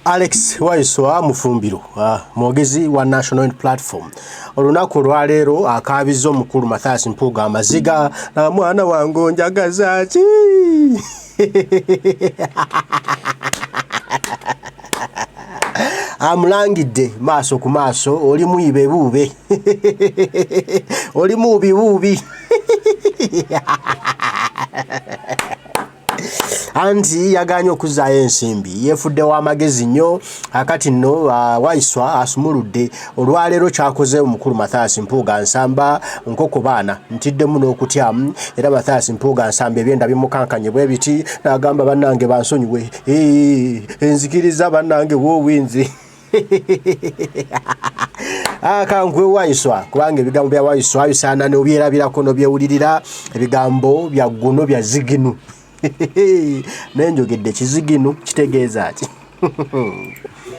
Alex Waiswa Mufumbilo mwogezi wa National Platform olunaku lwaleero akabizo mukulu Mathias Mpuuga amaziga na mwana wangu njagaza ki amulangidde maaso ku maaso oli muyibe buube oli mubi buubi anti yaganya okuzaayo ensimbi yefudde wa magezi nnyo akati nno Waiswa asumuludde olwaleero kyakoze omukulu Mathias Mpuuga nsamba nkoko baana ntiddemu n'okutyamu era Mathias Mpuuga nsamba ebyenda bimukankanye bwe biti n'agamba bannange bansonyiwe enzikiriza bannange woowinzi akankwe Waiswa kubanga ebigambo bya Waiswa bisaana n'obyerabirako n'obyewulirira ebigambo bya gguno bya ziginu nenjogedde kizigino kitegeeza ati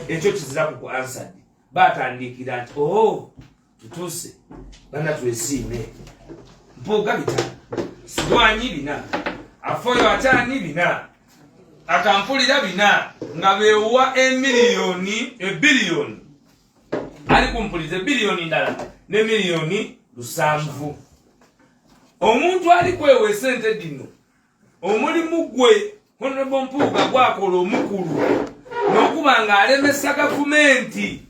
ekyo kizira ku answer batandikira nti tutuse bana twesiime Mpuuga bita Sirwanyi bina Afoyo atani bina akampulira bina nga bewa ebiliyoni ali kumpulize biliyoni ndala ne miliyoni 7 omuntu ali kwewe sente dino omulimu gwe Honorable Mpuuga gwakola omukulu n'okubanga alemesa gavumenti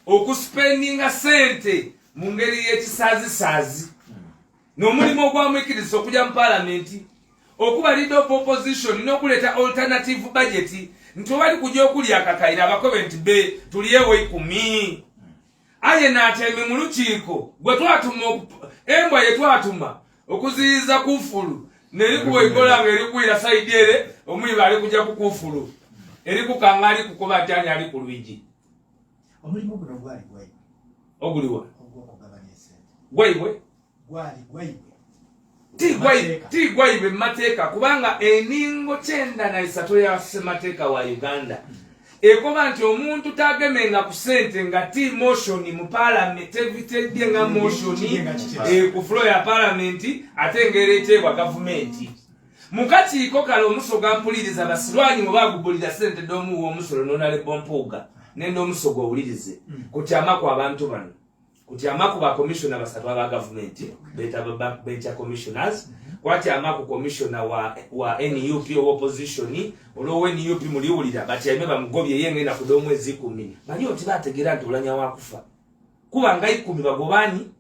okuspendinga sente mu ngeri y'ekisaazi n'omulimu ogwamwikiriza okujja mu palamenti okuba leader of opposition n'okuleeta alternative budget nti wali kujja okulya akakaira abakobe nti be tuliyewo 10 aye n'ateme mu lukiiko gwe twatuma embwa ye twatuma okuziyiza kufulu nelikuwa igola ngelikuira saidi ere omuyiba ali kujja kukufulu eriku kangali kukoba tyani ali ku lwigi omulimu guno gwali oguliwa gwaiwe ti gwaiwe mateeka kubanga eningo 93 ya semateeka wa Uganda ekoba nti omuntu tagemenga ku sente nga ti motion mu parliament evitedde nga motion ku floor ya parliament atengere etebwa government mukakiiko kale omusoga mpuliriza Basirwanyi mu bagubulira sente domu omusolo Honorable Mpuuga nende omusoga owulirize kutyama ku abantu bano kutyama ku ba commissioner basatu aba government beta backbench commissioners kwatyama ku commissioner wa NUP opposition olwo NUP muliwulira batyame bamugobye yengenda ku omwezi 10 bali oti bategera nti olanya wakufa kuba nga 10 bagobani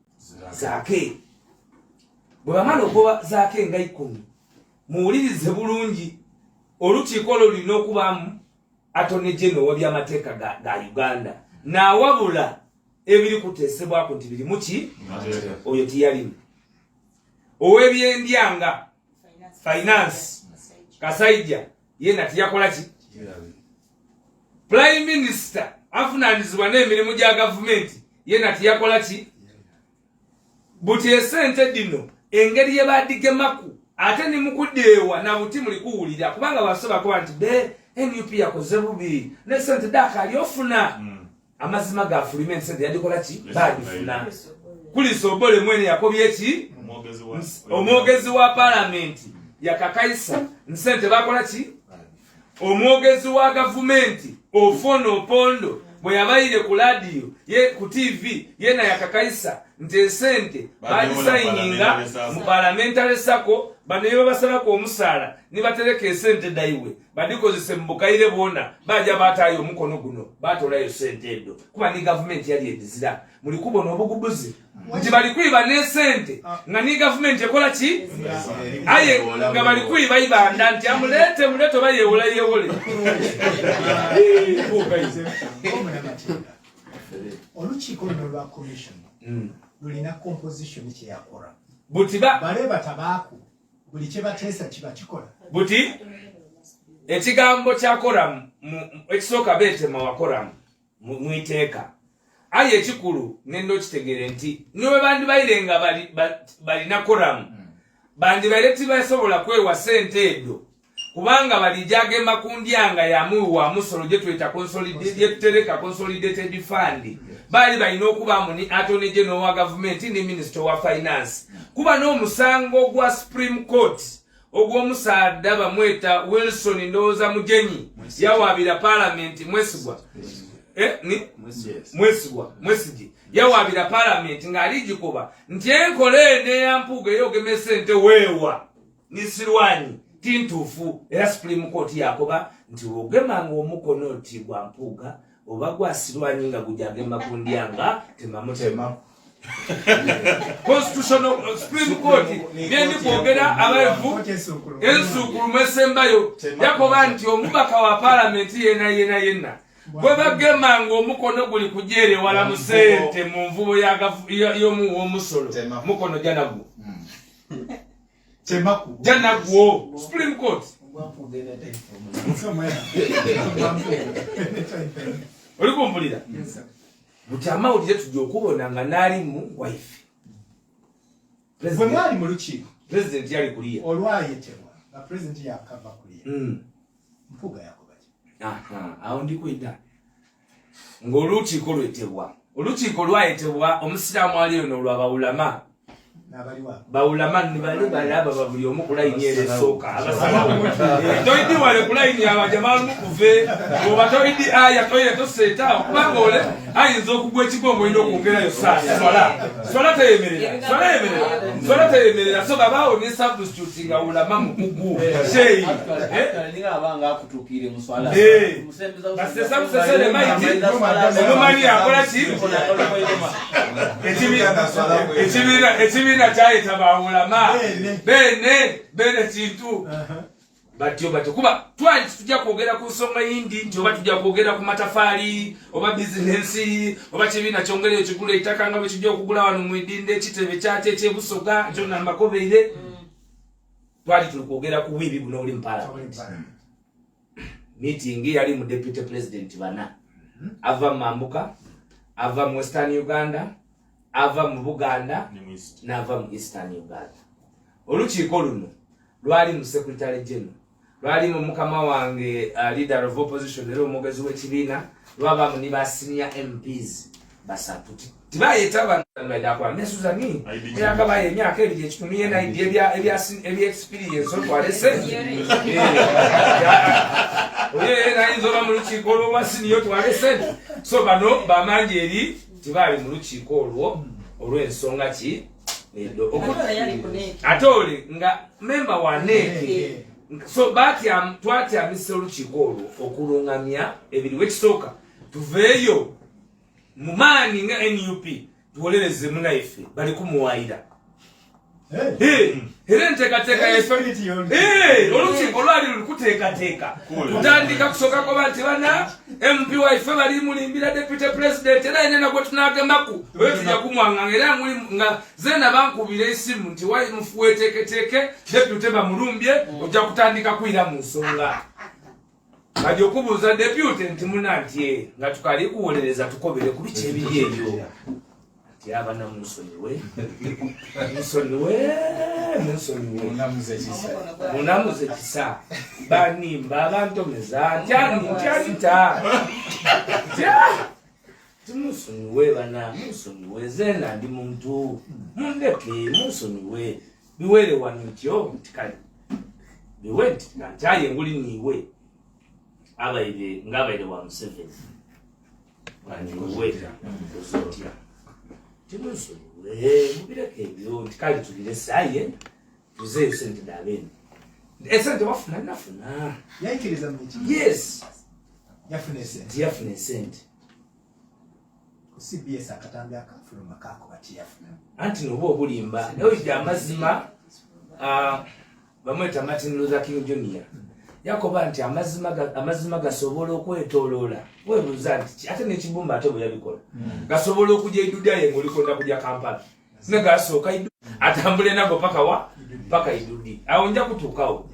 zake bwe bamala ogoba zake nga 10 muwulirize bulungi olukiiko lulina okubamu Attorney General w'ebyamateeka ga Uganda n'awabula ebiri kuteesebwako nti biri muki oyo tiyalimu ow'ebyendyanga finance Kasaija yena tiyakola ki Prime Minister afunanyizibwa n'emirimu gya gavumenti yena tiyakola ki buti esente dino engeri ye badigemaku ate ni mukudeewa na buti muli kuwulira kubanga basobako nti NUP yakoze bubi ne sente dakali ofuna amazima ga fulime sente yadikola ki badifuna kuli sobole mwene yakobye ki omwogezi wa parliament yakakaisa nsente bakola ki omwogezi wa gavumenti ofono opondo bwe yabayire ku radio ye ku TV yena yakakaisa nti sente badisayinga mu parliamentary sako baneyo basaba ko omusala nibatereka esente daiwe badikozese mbukaire bona baja batayo omukono guno batolayo sente edo kuba ni government yali edizira muli kubona obugubuzi nti bali kwiba ne sente nga ni government ekola ki aye nga bali kwiba ibanda nti amulete muleto bayewola yewole olukiiko luno lwa commission lulina composition kye yakora buti bale batabaako buli kye bateesa kiba kikola buti ekigambo kyakora ekisooka beetema wakora mwiteeka aye ekikulu nendo kitegere nti niwe bandi bayirenga balina koramu bandi baire tibasobola kwewa sente edo kubanga balijagema kundyanga yamuwa musolo gye tweta consolidated fund bali balina okubamu ni Attorney General wa government ni Minister wa Finance kuba n'omusango gwa Supreme Court ogw'omusaadda bamweta Wilson Ndowooza Mugenyi yawaabira Parliament Mwesigwa Mwesigye yawaabira Parliament ng'aligikuba nti enkola eno eya Mpuuga ey'ogema sente weewa nisirwanyi tintuufu era Supreme Court yakoba nti ogema ng'omukono oti gwa Mpuuga oba gwasirwanyi nga gujagema ku ndyanga temamutema. Constitutional Supreme Court byendi kwogera abaevu ensukulu mwesembayo yakoba nti omubaka wa Parliament yenna gwe bagema ng'omukono guli kujere wala mu sente mu nvubo y'omusolo mukono janagwo janagwo Supreme Court olikumpulira buti amawulire tujja okubona nga naali mu wife bwe mwali mu lukiiko president yali kuliya olwayitibwa nga president yakava kuliya Mpuuga yakoba ki awo ndikwita ng'olukiiko olukiiko lwayitibwa omusiraamu ali ono lwabawulama bawulama nibali balaba babuli omu kulayini eresooka toyidi wale kulayini abajamalu mukuve oba toyidi aya toyire toseeta okubanga ole ayinza okugwa ekigongo olina okwongerayo swala teyemerera so babaawo ne substitute nga wulama mukugu sheyi basesamusesere maiti omumani akola ki ekibiina kyayita bawulama bene kintu batyo kuba twali tujja kwogera ku nsonga yindi nti oba tujja kwogera ku matafaali oba bizinensi oba kibiina kyongere ekigula ettaka nga bwe kijja okugula wano mu idinde ekitebe kyakyo ekyebusoga kyonna makobeire twali tuli kwogera ku bwibi buno oli mu Parliament. Meeting yali mu deputy president bana ava Mambuka ava mu Western Uganda ava mu Buganda n'ava mu Eastern Uganda. Olukiiko luno lwali mu secretary general lwali mu mukama wange leader of opposition era omwogezi w'ekibiina lwabamu ne ba senior MPs basatu tibayeta bantu nesuzani yakabaye emyaka ebiri ekitumiye naidi ebya experience otwalese nayinza oba mu lukiiko olw'obwa senior twalese so bano bamanyi eri tibali mu lukiiko olwo olw'ensonga ki ate oli nga member wa NEC so twatyamise olukiiko olwo okulungamya ebiri wekisooka tuveeyo mu maani nga NUP tuwolereze munaife bali kumuwaayira era enteekateeka yaife olukiiko lwali lulikuteekateeka tutandika kusooka koba nti bana MP waife bali mulimbira deputy president era yenna gwe tunaagemaku oyo tujja kumwanganga era nga zena bankubira esimu nti weteeketeeke deputy bamulumbye ojja kutandika kwira mu nsonga bajja okubuuza deputy nti munantye nga tukali kuwolereza tukobere ku biki ebiri ebyo nti abana munsonyiwe munamuze kisa banimba abantomeza ntyanita timunsonyiwe bana munsonyiwe zena ndi muntu mundeke munsonyiwe biwere wano ntyo ntikali biwe nti ntaye nguli niwe ngabaire wa Museveni baniweta ozotya timunsonyiwe mubireke ebyo ntikali tugire saye tuzeeyo sente dabeni esente wafuna nafuna yaikiriza miki yes yafuna esente CBS Akatambi akafuluma kako bati yafuna anti nobo obulimba oyo amazima bamweta Martin Luther King Jr. yakoba nti amazima gasobola okwetoloola webuuza nti ate n'ekibumba ate bwe yabikola gasobola okujja idudaye ng'olikonda kujja Kampala ne gasooka atambule nago paka idudi awo nja kutuukawo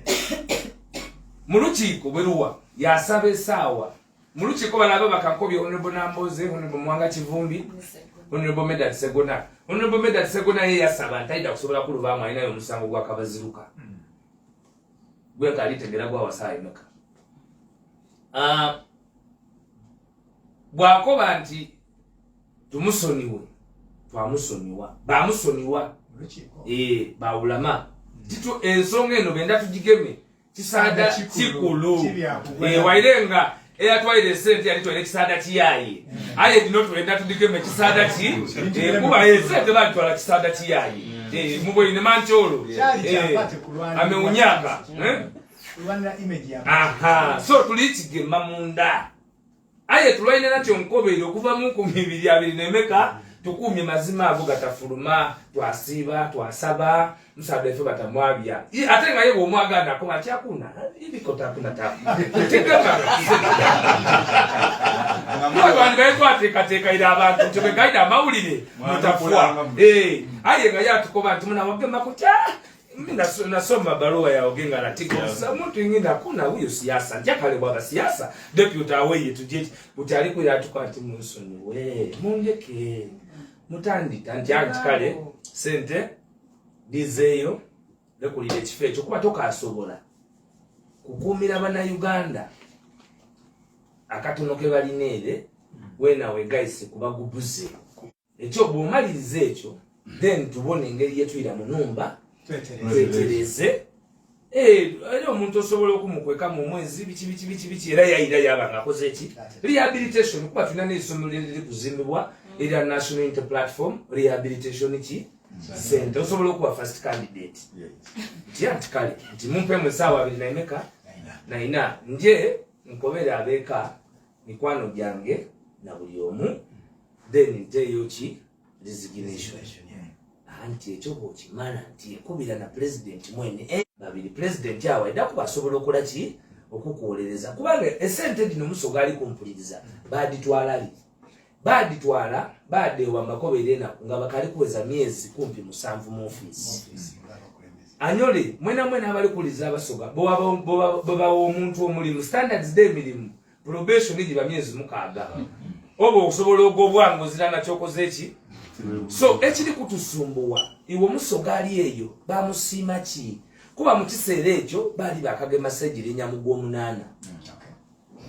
mu lukiiko bwe luwa yasaba essaawa mu lukiiko balaba bakankobye Honorable Namboze Honorable Mwanga Kivumbi Honorable Medad Segona ye yasaba nti ayita kusobola kuluvaamu alinayo omusango gwa kabaziruka gwe kalitegera gwa wasaayi meka bwakoba nti tumusoniwe twamusoniwa bamusoniwa bawulama titu ensonga eno benda tugigeme kisaada kikulu wairenga eyatwaire sente yalitwaire kisaada kiyayi aye dino twenda tugigeme kisaada ki kuba sente batwala kisaada kiyayi muboine mancholo ameunyaka aha so tulichigema munda aye tulwaine natyo nkobere okuva mu 2024 tukumye mazima ago gatafuluma twasiba twasaba msabe fe batamwabya ate nga yebo omwaganda ko ati akuna ibikota akuna tafu tegamba abantu baitwateka ira abantu tebekaida amawulire mutafua aye nga yatukoba ati muna wagema ko mina nasoma barua ya ogenga na tiko mtu ingine hakuna huyo siasa njakale baba siasa deputy aweye tujeti utali kuya tukati munsoni we mungeke mutandi tanjanja kale sente dizeyo lekulire kifecho kuba toka asobola kukumira bana Uganda akatonoke balinere wena we guys kubagubuze ekyo bomalirize ekyo then tubone engeri yetu ira munumba twetereze ayo omuntu osobola okumukweka mu mwezi bichi era yaira yabanga koze eki rehabilitation kuba tunane isomero liri kuzimbibwa ira national inter platform rehabilitation ki center osobola okuba first candidate tiantikale nti mumpe mwesawa abiri naimeka naina nje nkobera abeka mikwano gyange na buli omu then nteyo ki resignation anti echobo kimana nti ekubira na president mwene babiri president yawe eda kubasobola okola ki okukolereza kubanga esente dino musogali kumpuliriza baditwala badewa makobelena nga bakali kuweza miezi kumpi musanvu mu office anyole mwena abali kuliza abasoga boba omuntu omulimu standards de milimu probation iji ba miezi mukaga obo okusobola ogobwango zirana chokoze eki so ekiri kutusumbuwa iwo musogali eyo bamusima ki kuba mu kiseera ekyo bali bakagema sejiri nyamugo omunana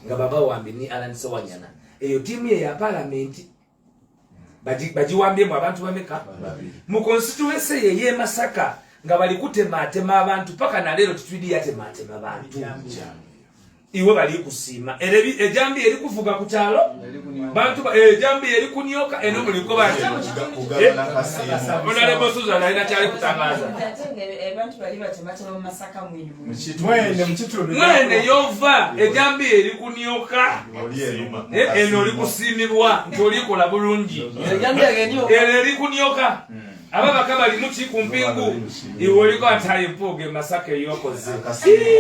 nga baba wambi ni Alan Sewanyana eyo timu ya parliament bajiwambye mu abantu bameka mu constituency ye Masaka nga bali kutematema abantu paka na lero tutwidi yatematema abantu iwe bali kusima ejambi eri kuvuga ku kyalo bantu ejambi eri kunyoka eno muliko bati onale bosuza na ina cyali kutangaza abantu bali batematema mu Masaka mwene yova ejambi eri kunyoka eno eri kusimibwa ntolikola bulungi ejambi agenyoka eri kunyoka ababa kabali muchi kumpingu iwe liko ataye Mpuuga Masaka yokoze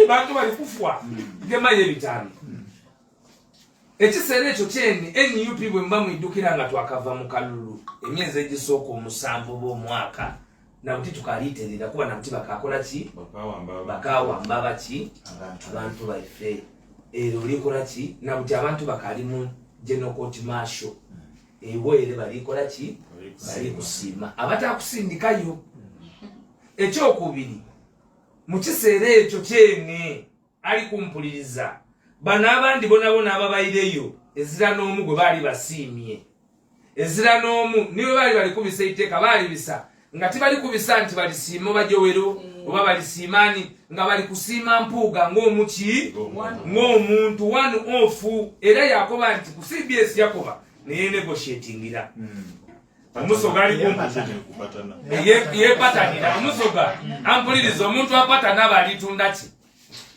bantu bali kufwa gema ye bitano ekisere ekyo kyeni NUP bwe mba mwidukira nga twakava mu kalulu emyezi egisoko omusanvu bo mwaka na buti tukaliterera kuba na muti bakakola ki bakawa mbaba ki abantu baife ero likola ki na buti abantu bakali mu general court martial ere balikola ki bali kusima abatakusindikayo ekyo kubiri mu kisere ekyo kyeni ali kumpuliriza bana abandi bonabona ababayireyo ezira n'omu gwe bali basimye ezira n'omu niwe bali kubisa iteka bali bisa nga tibali kubisa nti bali simo bajowero oba bali simani nga bali kusima Mpuuga ng'omuki ng'omuntu one off era yakoba nti ku CBS yakoba ne negotiatingira omusoga ali kumpatana ye patanira omusoga ampuliriza omuntu apatana bali tundaki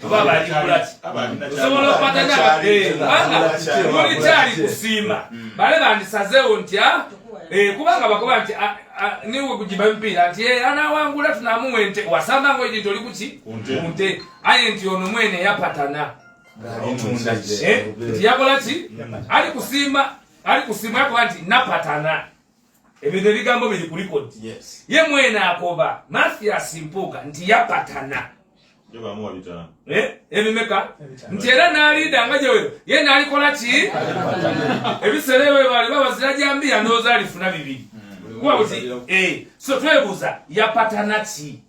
oba bali kulati sobola patana banga cyali kusima bale bandisazeo nti kubanga bakoba nti niwe kujiba mpira nti ana wangula tunamuwente wasamba ngo iji toli kuchi kunte aye nti ono mwene yapatana nti yakola ki ali kusima yako anti napatana ebintu bigambo bili ku record ye mwene akoba Mathias Mpuuga nti yapatana Yoba mu wabitana. Ebimeka ntera nalida ngajewe ye nalikola ki ebiserewe bali babazira jambia ndoza alifuna bibiri kuba buti so twebuza yapatana ki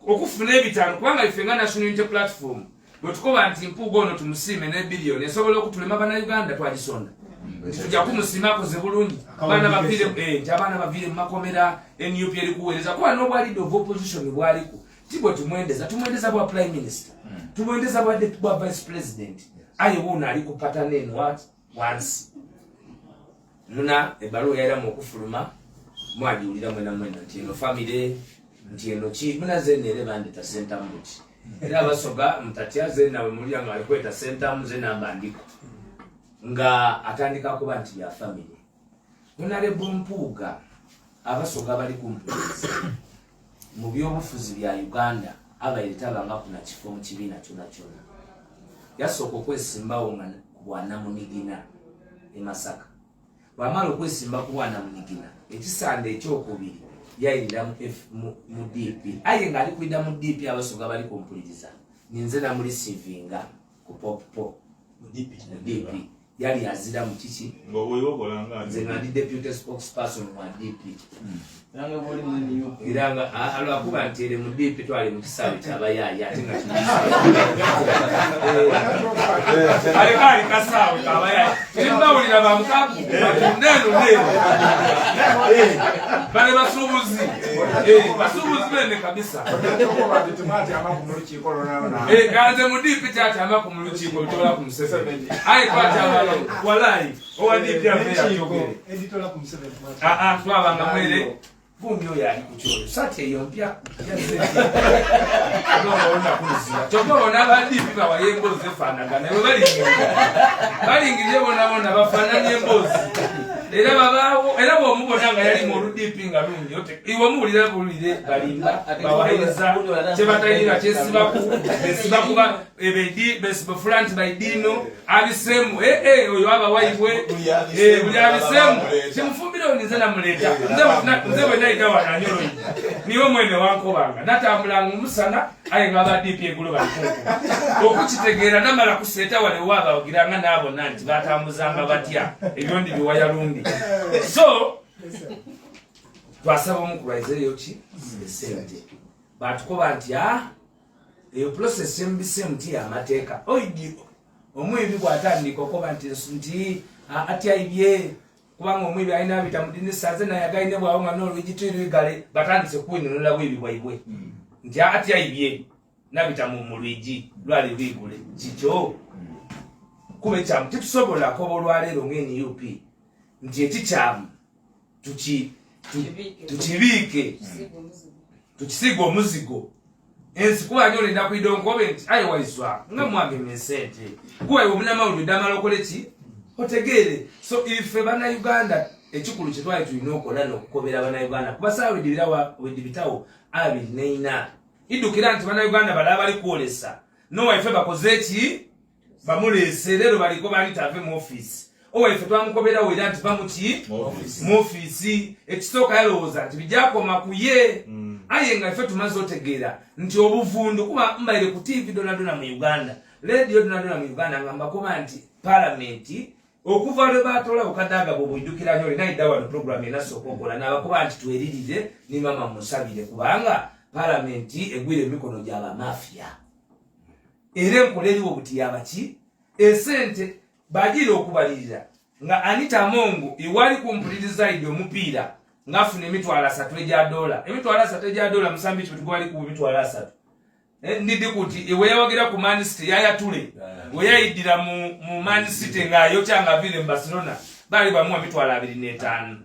okufuna ebitano kubanga ifenga national inter platform bwetukoba nti Mpuuga ono tumusime ne billion esobola okutulema bana Uganda twagisonda tujja kumusima koze bulungi bana bavire abana bavire mu makomera NUP eri kuwereza kuba no bwali do opposition bwaliku tibo tumwendeza bwa prime minister tumwendeza bwa vice president aye wona ali kupata neno what once nuna ebaluwa yaira mu okufuluma mwajiulira mwena nti eno family nti eno ki munazennere bandeta center muti era abasoga mtatya zena we mulya nga alikweta center mu zena mbandiko nga atandika kuba nti ya family Honorable Mpuuga abasoga bali kumpuliza mu byobufuzi bya Uganda abayitaba nga kuna kifo mu kibiina kyonna yasooka okwesimbawo nga bwana munigina e Masaka bwamala okwesimba ku bwana munigina ekisande ekyokubiri yayirira mu DP aye nga ali kwida mu DP abasoga bali kumpuliza ninze na muri sivinga ku popo mu DP yali azira mu kiki ngoboyobolanga nze nga ndi deputy spokesperson wa DP nanga boli mu iranga alo akuba ntere mu DP twali mu kisawe kyabayaya ate nga kali kasawe kabayaya timbawulira bamukaku neno bale basubuzi bene kabisa kanze mu DP tata amako mu lukiiko lutola ku Museveni ayi kwata walai owadi pia mbele atogere editola ku Museveni twaba nga mwere vumyo yali kucholo sati eyo mpya ona kuzira tokobona abadipi bawayengoze fanagana ebo balingirye bona bafananye embozi era babawo era bomubona nga yali mu rudipi nga lungi yote iwo muwulira bulire balimba bawahiriza kyebatayira kyesibakuba ebedi besibafulante baidino abisemu oyo abawaibwe buli abisemu kimufumbiro nize namuleta nze bwenaita wananyolo niwo mwene wankobanga natambulanga omusana aye nga abadipi eggulo balikunku okukitegeera namala kuseeta wale wabawagiranga naabona nti batambuzanga batya ebyondi biwayalundi so twasaba omukulwaizeeyo ki esente batukoba nti eyo process embise muti amateeka oidi omwibi bwatandika okoba nti atyaibye kubanga omwibi alina abita mudini saze naye againe bwawo nga n'olwigitwirwigale batandise kuwinunula bwibi bwaibwe nti atyaibye nabita mu lwigi lwali lwigule kikyo kuba ekyamu titusobola koba olwaleero ng'NUP nti ekikyamu tukibiike tukisiga omuzigo ensi kuba nyo olenda kwida onkobe nti aye Waiswa nga mwagema esente kuba iwe omunamawulire ddamala okole ki otegeere so ife bannayuganda ekikulu kye twali tulina okola n'okukobera bannayuganda kuba saawa wedibitawo 24 iddukira nti bannayuganda balaba bali kwolesa nowaife bakoze eki bamuleese leero baliko bali tave mu ofiisi owaife twamukoberawo era nti bamuki mu ofiisi ekisooka yalowooza nti bijakoma ku ye aye nga ife tumaze otegeera nti obuvundu kuba mbaire ku TV donadona mu Uganda radio donadona mu Uganda nga mbakoba nti palamenti okuva lwe baatola bukadaaga bwobujjukira nyo olina idda wano programu enasooka okola n'abakoba nti tweririre ni mama musabire kubanga palamenti egwire emikono gy'abamafiya era enkola eriwo buti yabaki esente bagira okubalirira nga Anita Mongo iwali kumpuliriza idi omupiira ngafuna $3 egya dola $3 egya dola musambi kitugwali ku $3 ndidi kuti iwe yawagira ku Man City yayatule we yayidira mu Man City ngayo kyanga vile mu Barcelona bali bamwa $25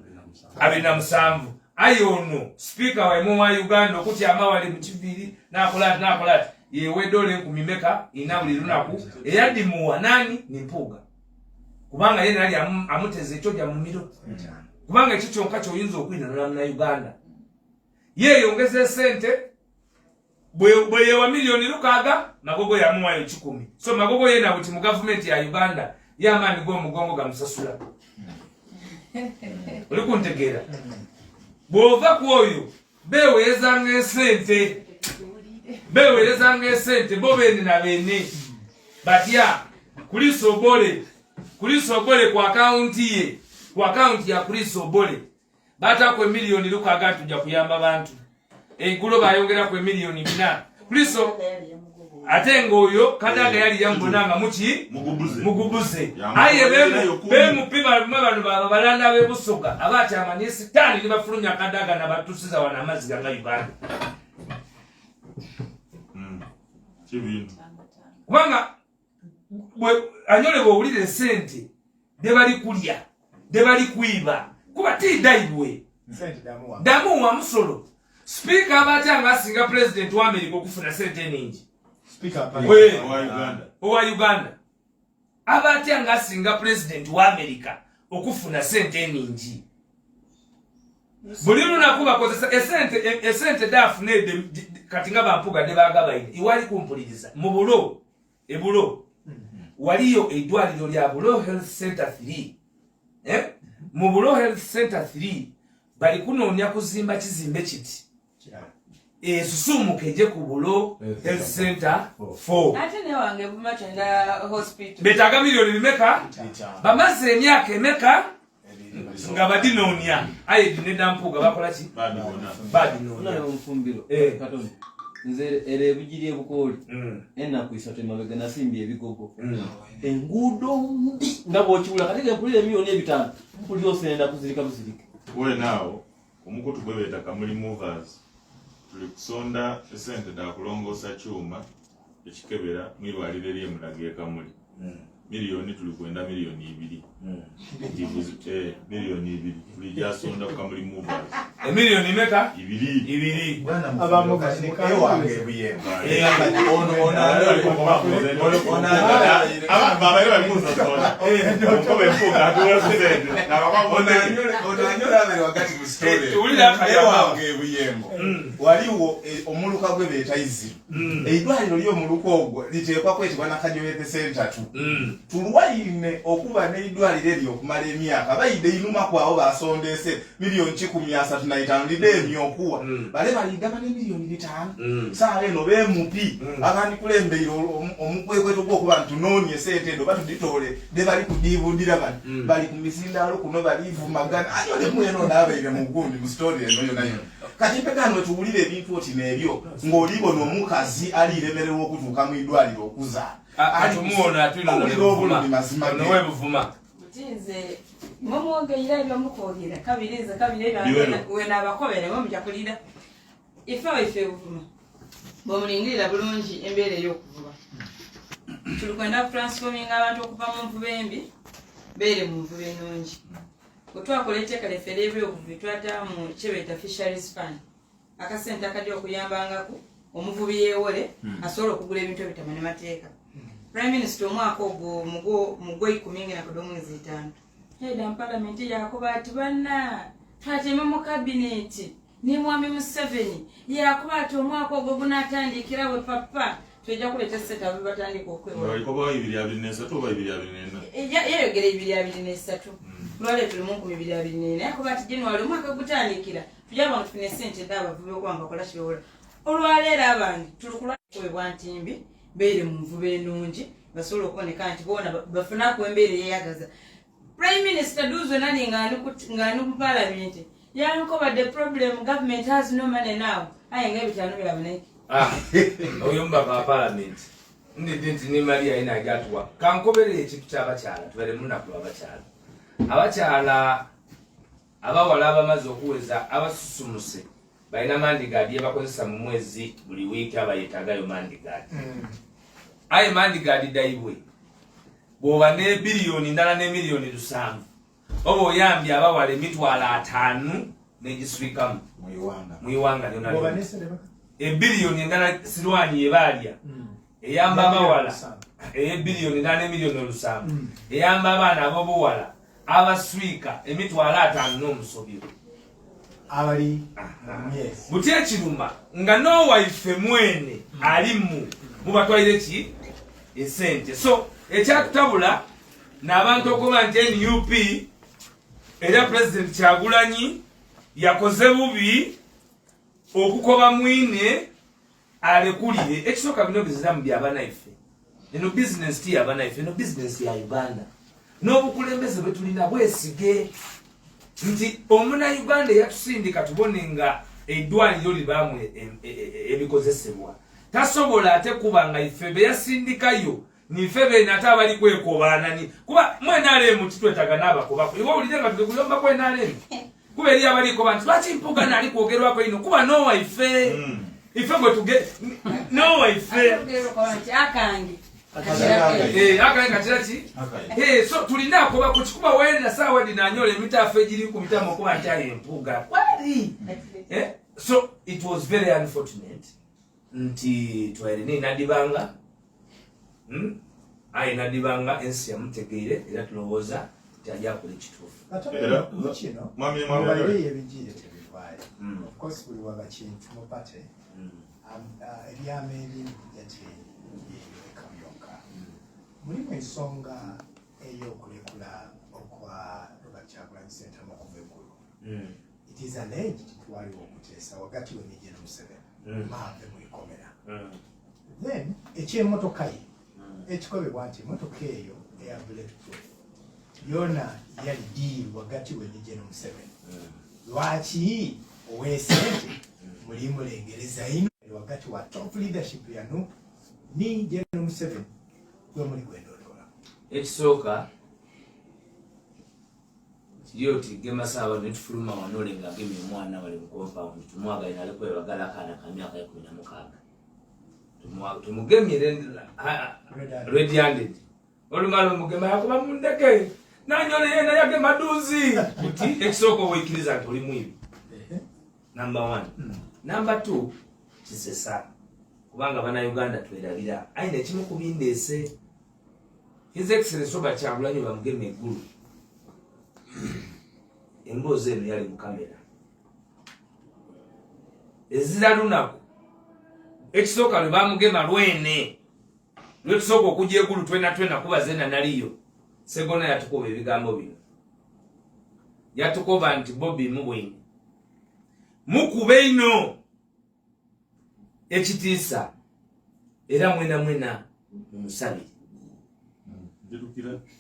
27 ayono speaker wa mu Uganda okuti amawali mu kibiri nakola yewe dole kumimeka inawuli lunaku eyadimuwa nani ni Mpuuga kubanga yeye nali amuteze ekyoja mu miro kubanga ekyo kyonka kyoyinza okwinanula mu Uganda ye yongeze sente bwe yewa milioni lukaga magogo ya muwayo 10 so magogo ye na buti mu government ya Uganda yamani go mugongo ga musasula olikuntegeera bwova kwoyo bewezanga esente bobeni na bene batya kulisobole kwa akaunti ya kulisobole batakwe milioni lukaga tujja kuyamba bantu egulo bayongera kwe milioni 4 kuliso atengo oyo kadaga yali yambonanga muki mugubuze aye bemu piba bano balanda bebusoga abati amanyisi tani libafulunya kadaga na batusiza wana amazi ganga Uganda kubanga anyole bw'owulira sente debali kulya debali kwiba kuba tidayibwe damu wa musolo speaker abatanga asinga president wa America okufuna sente ningi owa Uganda abatanga asinga president wa America okufuna sente ningi buli lunaku bakozesa esente dafune kati nga Bampuuga debagabaine iwali kumpuliriza mu bulo ebulo waliyo eddwaliro lya Bulo Health Center 3 mu Bulo Health Center 3 bali kunoonya kuzimba kizimbe kiti susumuke je ku Bulo Health Center 4 ate ne wange bumatenda hospital betaga milioni bimeka bamaze emyaka emeka nga badinoonya aye dineda Mpuuga bakola ki badinoonya Mufumbilo Katonda nze ere bujiri ebukoli enna kuisatu emabega nasimbye ebigogo enguudo mbi nga bw'okiwula kati empulira emiliyoni 5 mpulira osenda kuzirika buzirike we naawo omukutu gwe beeta Kamuli Movers tuli kusonda esente da kulongoosa kyuma ekikebera mwirwaliro ery'emulaga Kamuli miliyoni tuli kwenda miliyoni 2 miliyoni 2 tuli jasonda Kamuli Movers miliyoni meka 2 abamuga nikayo wange buyemba waliwo omuluka gwe beeta Iziru eidwaliro ly'omuluka ogwo liteekwa kwetibwa Nakanyowete Center 2 tulwaine okuba n'eidwaliro eryo okumala emyaka bayidde inuma kwawo basondese miliyoni 135 lidde emyokuwa bale baligaba ne miliyoni 5 saawe no bemupi abandi kulembeiro omukwekweto gwokuba ntunoonye sente ndo batuditole de bali kudibundira bali kumisindalo kuno balivu magana ayole mweno nabeire mu gundi mu story eno nayo kati pekano tuwulire ebintu oti nebyo ng'olibona omukazi aliremerewa okutuuka mu idwaliro okuzaala atumuona atwinowe buvuma tinze momwoge ira byamukolera kabiriza kabire wena abakobere mumjakulira ife buvuma bomulingirira bulungi embeere y'okuvuba tulikwenda transforming abantu okuva mu nvuba embi beere mu nvuba ennungi bwetwakola etteeka lyaffe ery'ebyobuvubi twata mu kyebeta fisheries fund akasente akajja okuyambangako omuvubi yeewole asobola okugula ebintu ebitamanye mateeka Prime Minister omwaka ogwo mugwe 10 heda parliament yakuba ati banna twateme mu cabinet ni mwami Museveni yakuba ati omwaka ogwo gunatandikira we papa tweja kuleta seta batandika okwewa walikoba 223 oba 224 yeyogera 223 lwale tuli mu 224 yakuba ati January omwaka gutandikira tujaba ngufune sente dabavubi okwanga kola kiwola olwaleero abantu tulukula kwebwa ntimbi beere mu nvuba ennungi basobola okuboneka nti boona bafuna ku embeera eyeyagaza Prime Minister duzo nani ngani mu parliament yankobadde problem government has no money now aye nga ebitaano byaboneke oyo mbaka parliament ndidde nti ne Maria ina ajatwa kankobere ekintu ky'abakyala tubere munaku abakyala abawala abamaze okuweza abasusumuse balina mandigadi bakozesa mu mwezi buli wiiki abayetagayo mandigadi aye mandigadi daibwe bw'oba ne biliyoni ndala ne miliyoni 7 oba oyambye abawala emitwalo 5 negiswikamu mu Iwanga lyona ebiliyoni endala sirwani yebalya eyamba abawala ebiliyoni ndala ne miliyoni 7 eyamba abaana ab'obuwala abaswika emitwalo 5 n'omusobyo abali butya kiruma nga n'owaife mwene alimu mubatwalire ki esente so ekyatutabula n'abantu okuba nti NUP era President Kyagulanyi yakoze bubi okukoba mwine alekulire ekisooka bino biziramu byabanaife eno business ti yabanaife eno business ya Uganda n'obukulembeze bwe tulina bwesige nti omuna Uganda yatusindika tubone nga eddwaliro libamu ebikozesebwa tasobola ate kuba nga ife be yasindikayo nife be nate abali kwekobaanani kuba mwenalemu titwetaga n'abakobako iwe olire nga tulikuyomba kwenalemu kuba eri abaliko bantu lwaki Mpuuga naali kwogerwako ino kuba nowaife If I go to get no I fail. Akange kachirachi. So tulina kuba kuchikuba wenda sawa dinanyole mitafe jiri ku mitamo ko Agideyo Mpuuga. Wali. So it was very unfortunate. Nti twairine nadibanga. Nadibanga ensi ya mtegeire era tulowoza tajja kuli kitufu. Era mami ebijire tebivaayo. Of course buli waga kintu mupate. Ebyama ebintu byate yekamyoka. Mulimu ensonga ey'okulekula okwa Robert Kyagulanyi Ssentamu okuva eggulu. It is alleged twaliwo okuteesa wakati w'emijeno Museveni maave mu ikomera. Then eky'emmotoka ye ekikobebwa nti emmotoka eyo eya bulletproof yona yali deal wakati w'emijeno Museveni. Lwaki ow'esente muli mulengereza ino wakati wa top leadership yanu ni General Museveni gwe muli gwendondola. Ekisooka yoti gema sawa netufuluma wanolenga gemi omwana wali mu compound tumwaga ina lepo yabagala kana kamyaka ya 16 tumugemye red handed olumalo mugema yakuba mundeke nanyole yena yage maduzi kuti ekisooka wikiriza ntoli mwibi. Number 1. Number 2 kisesa kubanga bana Uganda twerabira aina kimu kubindese His Excellency Robert Kyagulanyi bamugeme eggulu emboze eno yali mu kamera ezira lunaku ekisooka lwe bamugema lwene lwetusooka okujja eggulu twena kuba zena naliyo Segona yatukoba ebigambo bino yatukoba nti Bobby mubwenyi mukube ino ekitiisa era mwena mumusabire.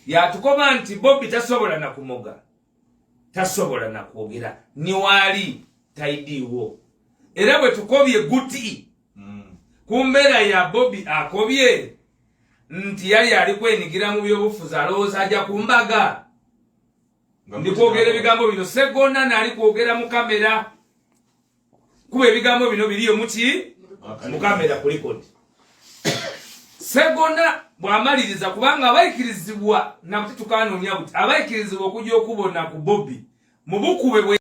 Yatukoba nti Bobby tasobola na kumoga tasobola na kwogera niwali taidiwo era bwe tukobye guti kumbera ya Bobby akobye nti yali alikwenigira mu byobufuzi alowooza ajja kumbaga ndikwogera ebigambo bino Segona nali kwogera mu kamera kuba ebigambo bino biriyo muki mu kamera ku record. Segona bwamaliriza kubanga abayikirizibwa nabuti tukanoonya buti abayikirizibwa okujja okubona ku Bobby mu bukube bwe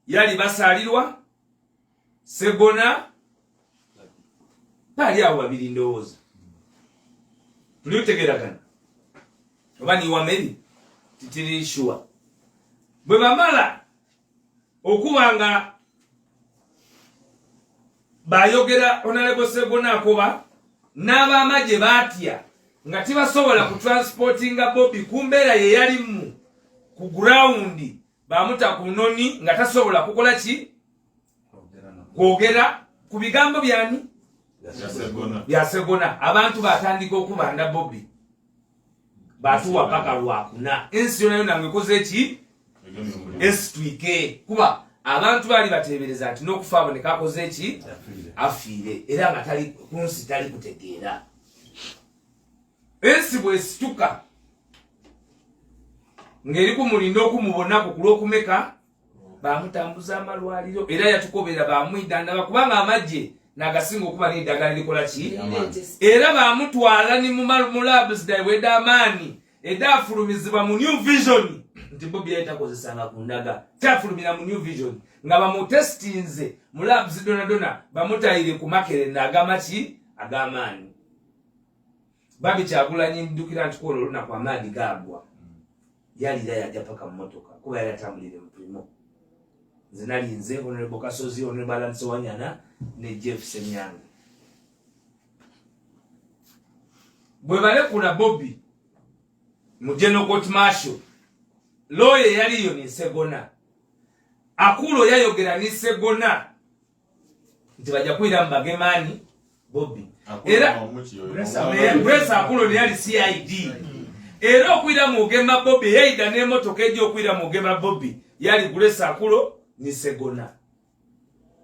yali basalirwa Segona pali awo babiri ndowooza tuliutegeragana oba ni wameri titiri shua bwe bamala okubanga bayogera Honorable Segona akoba n'abamaje batya nga tibasobola kutransportinga Bobby kumbeera ye yalimu ku ground bamuta kunoni nga tasobola kukola ki kwogera ku bigambo byani bya Segona. Abantu batandika okubanda Bobby batuwa paka lwakuna ensi yona yona ngekoze eki estwike kuba abantu bali batebereza nti n'okufa aboneka akoze eki afiire era nga tali kunsi tali kutegeera ensi bwesituka ngeri kumulinda okumubonako ku lw'okumeka bamutambuza amalwaliro era yatukobera bamwidanda kubanga amagye nagasinga okuba n'eddagala likola ki era bamutwala ni mu labs daiweda amaani edafulumizibwa mu New Vision nti Bobby yayitakozesanga ku ndaga kyafulumira mu New Vision nga bamutestinze mu labs donadona bamutayire ku makere n'agama ki agamaani. Babi Kyagulanyi ndukira nti kwolwo olunaku amaani gaagwa yalira yajja paka mu motoka kuba yali atambulire mu primo nze nalinze Honorable Kasozi Honorable Balance Wanyana ne Jeff Semyanga bwe balekula Bobby mu General Court Martial lawyer yaliyo ni Segona Akulo yayogera ni Segona nti bajja kwira mbagemaani Bobby era Grace Akulo ni yali CID era okwira mu gema Bobby yaida ne motoka ejo okwira mu gema Bobby yali Grace Akulo ni Segona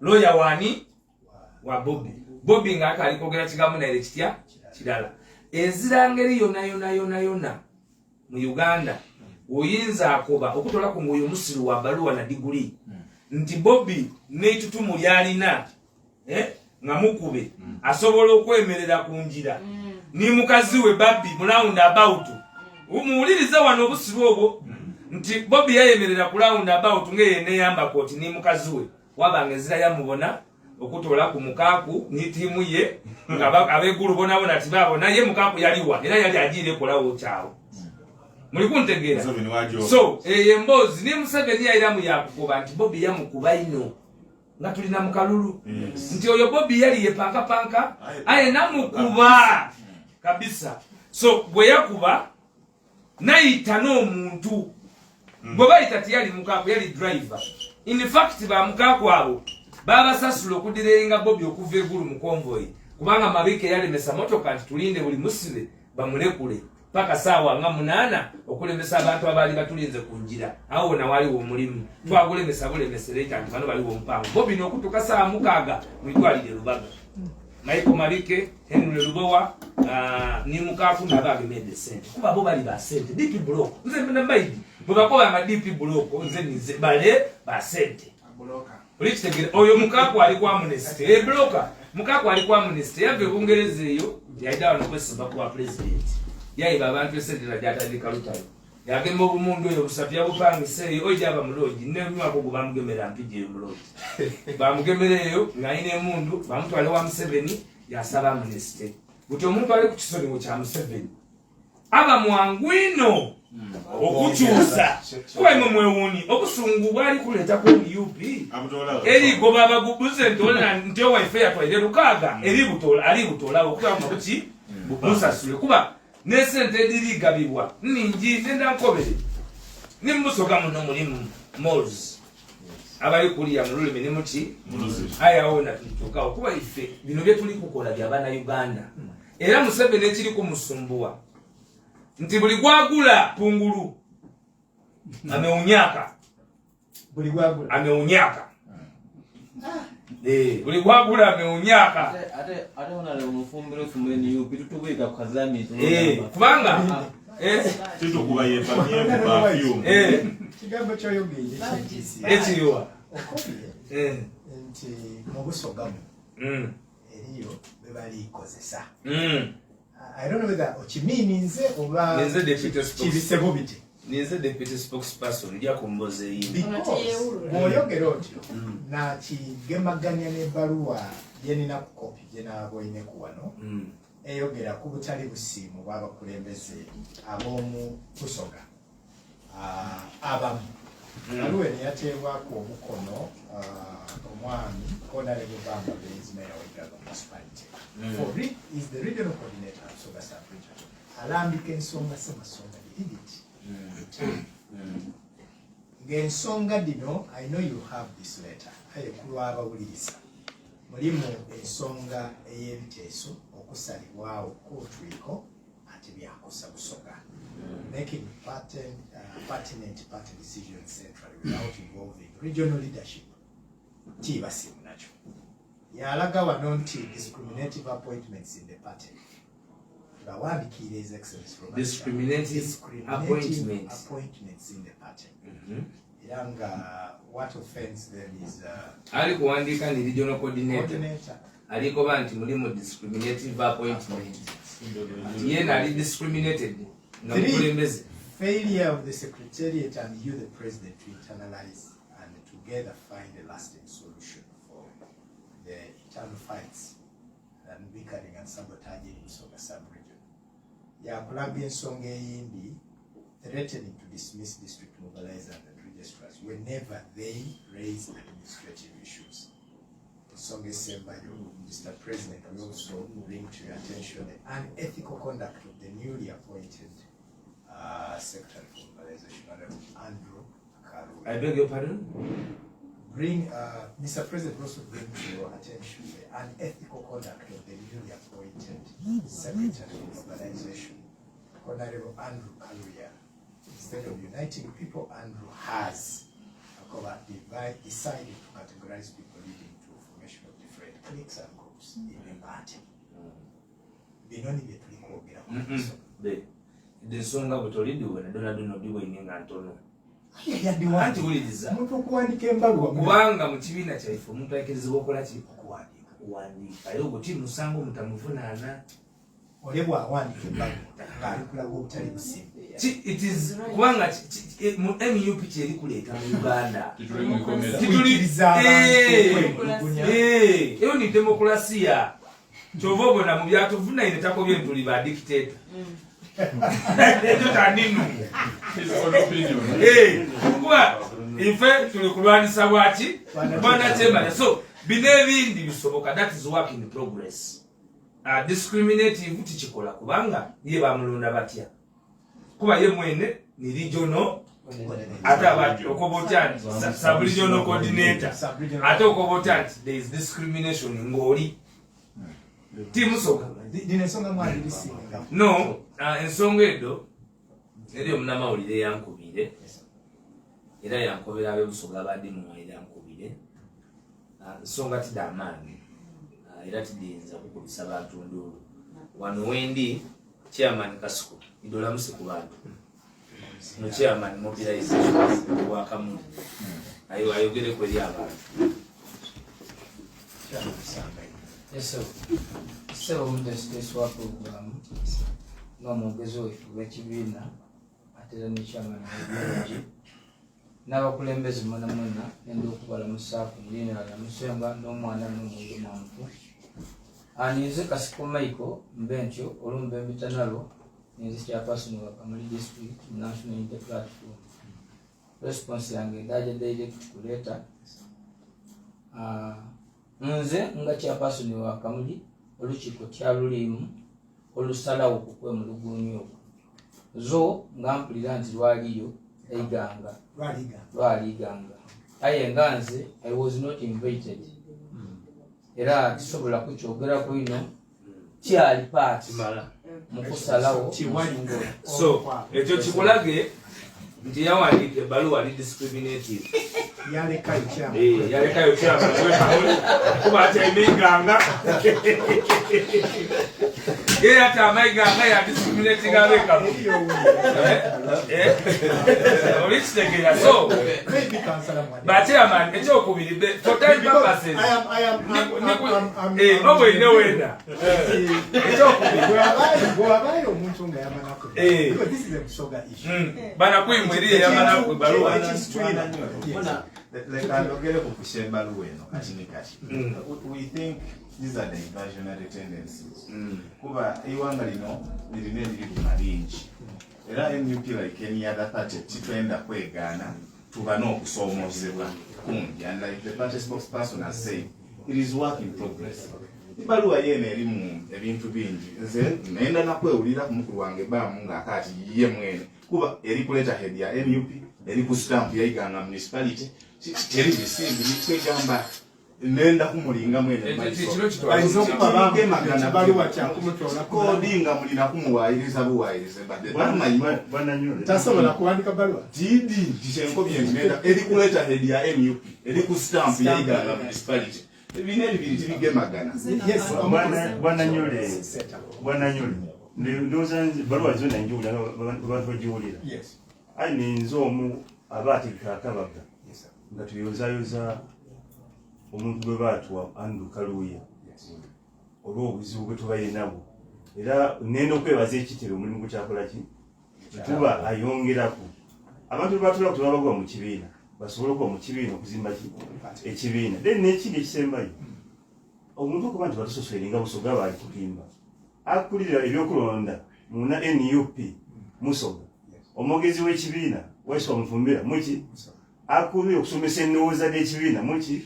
lawyer wani wa Bobby nga akalikogera kigamu na elekitya kirala ezirangeri yona mu Uganda oyinza akoba okutola ku mwoyo musiru wa baluwa na diguli nti Bobby n'etutumu lyalina nga mukube asobola okwemerera ku njira ni mukazi we Babbi mu round about umuwuliriza wano obusiru obwo nti Bobby yayemerera ku round about ngeye neyamba koti ni mukazi we wabanga ezira yamubona okutola ku mukaku ni timu ye nga abeguru bona tibabona ye mukaku yaliwa era yali ajire kolawo chao muri kuntegera so embozi ni Museveni yaira mu yakuba nti Bobby yamukuba ino nga tulina mukalulu nti oyo Bobby yali yepanka aye namukuba kabisa so bwe yakuba naita no muntu bwe bayita tiyali mukaku yali driver in fact ba mukaku abo baba sasulo kudirenga Bobby okuva egulu mu convoy kubanga mabike yali mesa motoka nti tulinde buli musibe bamulekule paka sawa nga 8 okulemesa abantu abali batulinze kunjira awo na wali wo mulimu twagulemesa bulemesereta nti bano bali wo mpango Bobby nokutuka saa mukaga mwitwalire Lubaga Michael Marike Henry Lubowa ni mukafu nabage mede sente kuba bo bali ba sente DP block nze mbona baidi baba ama DP block nze nize bale ba sente bloka ulikitegera oyo mukafu alikuwa amnesty bloka mukafu alikuwa amnesty yave kungereze eyo yaida no kwesiba kwa president yayiba abantu esente na jata likalutayo yagema obumundu oyo busapya bupangise oyo aba muloji nemwa ko bamugemera mpije muloji bamugemereyo ngaine emundu bamutwale wa Museveni yasaba amnesty buto omuntu ali ku kisonimo kya Museveni aba mwangwino okuchusa kwa mwewuni okusungu bwali kuleta ko UP eri goba abagubuze ntola ntyo wifi yatwaire Lukaga eri butola ali butola okutama kuki busasule kuba nesente dirigabibwa ningi nenda nkobere nimbusoka muno mulimu moles abali kuliya mululimi ne muki ayaona tuka okuba ife bino bye tuli kukola bya bana Uganda era Museveni ekiri kumusumbuwa nti buli gwagula pungulu ameunyaka buli gwagula ameunyaka buli gwagula ameunyaka ate ona le Mufumbilo fumeni yupi tutubika kazami kubanga tito kuba yefanye perfume kigambo kyo yogeye ekiwa nti mu busogamu eriyo bebali kozesa I don't know whether ochimeaninze oba nze deputy kibisebo biti nze deputy spokesperson ya komboze yimbi oyogera otyo na kigemaganya ne baluwa yenina ku copy jena boine kuwano eyogera ku butali busimu baba kulembeze abomu kusoga abamu baluwa ne yateebwa ku omukono omwami honorable Bamba Benz mayor wa Uganda municipality for it is the regional coordinator of Soga sub-region alambika ensonga semasonga edit ng'ensonga dino I know you have this letter aye kulwa abawuliriza mulimu ensonga ey'ebiteeso okusalibwawo kootwiko ate byakosa Busoga making pertinent party decisions centrally without involving regional leadership kibasimu nakyo yalaga wano nti discriminative appointments in the party bawandikira his excellence from discriminative appointments in the party era nga what offends them is ali kuwandika ni regional coordinator aliko banti mulimu discriminative appointment yena ali discriminated na kulembeze failure of the secretariat and you the president to internalize and together find a lasting solution for the internal fights and bickering and sabotaging in Soga sub-region. Yakulaga ensonga eyindi threatening to dismiss district mobilizers and registrars whenever they raise administrative issues. Ensonga Mr. President, we also bring to your attention the unethical conduct of the newly appointed Secretary for Mobilization, Andrew Karuya. I beg your pardon? Mr. President, also bring to your attention the unethical conduct of the newly appointed Secretary for Mobilization, Honorable Andrew Karuya. Instead of uniting people, Andrew has decided to categorize people leading to formation of different cliques and groups in the party. The song of Tolido and Donald doing in Antonio. Anti Williza. Mutukuandika embaluwa kubanga mu kibiina kyaife omuntu ayikiriza okola ki okuwandiika era ogwo ti musango mutamuvunaana olebwa awandiika embaluwa ng'alikulaga obutali busimbe it is kubanga mu MUP kyeri kuleeta mu Uganda eyo ni demokrasiya kyova obona mu byatuvunaine takobye ntuli ba dictator ekyo taninu kuba ife tuli kulwanisa bwaki bwana chemana so bino ebindi bisoboka. That is work in progress. Discriminative tikikola kubanga ye bamulonda batya kuba ye mwene ni regional ate okobotyanti sub-regional coordinator ate okobotyanti there is discrimination ng'oli timusoka dinesonga mwali lisinga no ensonga edo eri omunamawulire yankubire era yankobera abebusoga abadde muwalire yankubire nsonga tidamaanyi era tidinza kukubisa bantu ndulu wano wendi chairman Kasuku idola muse ku bantu no chairman mobilization wakamu ayo ayogere kweri abantu. Yes, sir. Umudesitesi wa program n'omwogezi wetu w'ekibiina atera ne chairman w'ebirungi n'abakulembeze mwena mwena nenda okubalamusaako mu linnya lya Musenga n'omwana n'omwoyo mwanvu. Ninze Kasiko Michael Mbentyo olumbe Mbitanalo ninze chairperson wa Kamuli District National Unity Platform. Response yange ndaje direct kuleta nze nga chairperson wa Kamuli olukiiko kyalulimu olusalawo kukwe mu lugunyu okwo zo nga mpulira nti lwaliyo lwaliganga aye nga nze I was not invited era tisobola kukyogerako ino kyali paati mu kusalawo so ekyo kikulage nti yawandiika ebbaluwa ali discriminative yalekayo kyama kuba atyaimenganga era ati amaiganga yadiscriminatinga abekamu olikitegeera so bachairman ekyokubiri for time purposes obwine wenda bw'abaayo omuntu nga yamanako banakwimweri yeyamanaku ebbaluwa we think these are the diversionary tendencies. Kuba iwanga lino lirina ebiri bingi era MUP like any other party kitwenda kwegana tuba n'okusoomozebwa kungi, and like the party spokesperson has said, it is work in progress. Ibaluwa yene erimu ebintu bingi nze nenda nakwewulira ku mukulu wange baamu ng'akaati ye mwene kuba eri kuleta head ya MUP eri ku stamp ya Iganga municipality teri bisimbi nitwegamba nenda kumulinga mwene baluwa kyakumutola kodinga mulina kumuwayiriza buwayirize tasobola kuwandika baluwa didi disenko byemenda eri kuleta head ya MUP eri ku stamp ya Iganga municipality ebineri biri tibigemagana. Bwana Nyole ndoza baluwa zonna njula abantu bajiwulira ayi ninzo omu abatikka akabaga nga tuyozayoza omuntu gwe baatwa Andrew Karuya olw'obuzibu bwe tubaire nabo era nenda okwebaza ekitero omulimu gukyakola ki tuba ayongerako abantu batula kutulabagwa mu kibiina basobole okuba mu kibiina okuzimba ekibiina then n'ekindi ekisembayo omuntu okuba nti batusosoere nga Busoga baali kulimba akulira ebyokulonda muna NUP Musoga omwogezi w'ekibiina Waiswa Mufumbilo muki akulira okusomesa endowooza n'ekibiina muki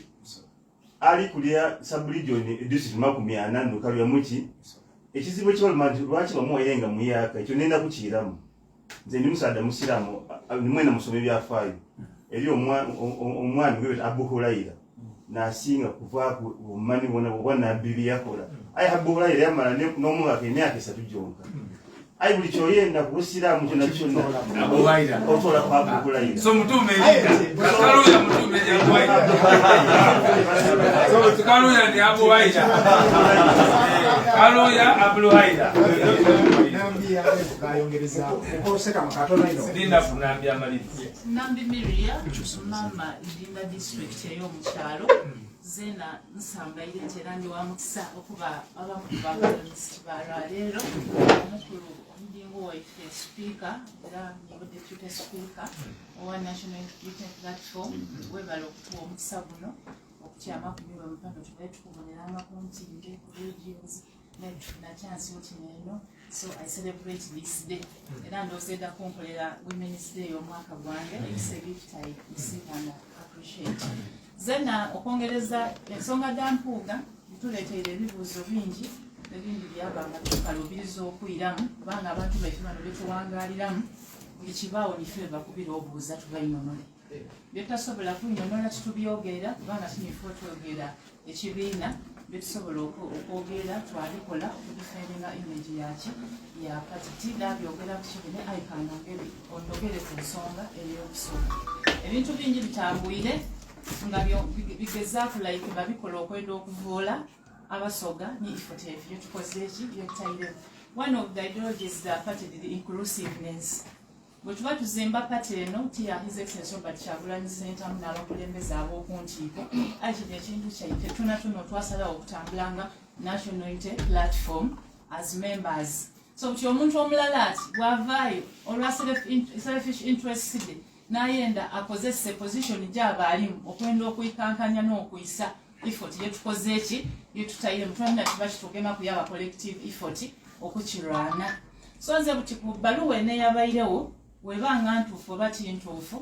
ali kulya sub-region district 40 Kalya muki ekizibu ky'olumati lwaki bamuwaire nga muyaka ekyo nenda kukiiramu nze ndi musaada musiramu nimwena musome byafaayo eri omwami gwe Abu Hulaira nasinga kuva ku bumani bona bwana bibi yakola ayi Abu Hulaira yamala n'omwaka emyaka 3 gyonka ayi buli kyoyenda ku busiraamu kyonna kyonna Abu Hulaira otola kwa Abu Hulaira so mutume Kaluya mutume Abu Hulaira so Kaluya ni Abu Hulaira Kaluya Abu Hulaira Nambia kayongereza okoseka makatona ino Linda funambia malizi Nambi Miria mama Linda district eyo mukyalo zena nsanga ile terandi wa mukisa okuba abakubagalist baralero omukulu ndingo waife speaker era nibo deputy speaker owa national unity platform webalo okutuwa omukisa guno okukyama kunyuba mpando tubatukubonera amakontinge ku radios na chance yoti neno so I celebrate this day and also that kunkolera Women's Day omwaka gwange it's a gift I receive and appreciate zena okongereza ensonga da Mpuuga tuleteere ebibuuzo bingi ebindi byabanga tukalubiriza okwiramu kubanga abantu baife bano betuwangaaliramu buli kibaawo nife bakubira obuuza tubayinonole byetasobola kunyonyola kitubyogera kubanga tinife otwogera ekibiina betusobola okwogera twalikola okudifendinga image yaki ya patitida byogera ku kibiina ayikandongere ondogere ku nsonga ey'okusoma ebintu bingi bitambwire nga bigezaako like babikola okwenda okuvuula abasoga ni ifoteefu yetukoze eki yetutaire one of the ideologies that party the inclusiveness bwe tuba tuzimba party eno tiya his excellency Robert Kyagulanyi Ssentamu n'abakulembeze ab'okuntiiko akiri ekintu kyaife tunatuno twasalawo okutambulanga national unity platform as members so buti omuntu omulala ati bw'avaayo olwa selfish interest n'ayenda akozese position gy'aba alimu okwenda okuyikankanya n'okuyisa effort yetukoze eki yetutaire mutwalina kiba kitugema kuyaba collective effort okukirwana so nze buti ku bbaluwa eneyabairewo webanga ntuufu oba tintuufu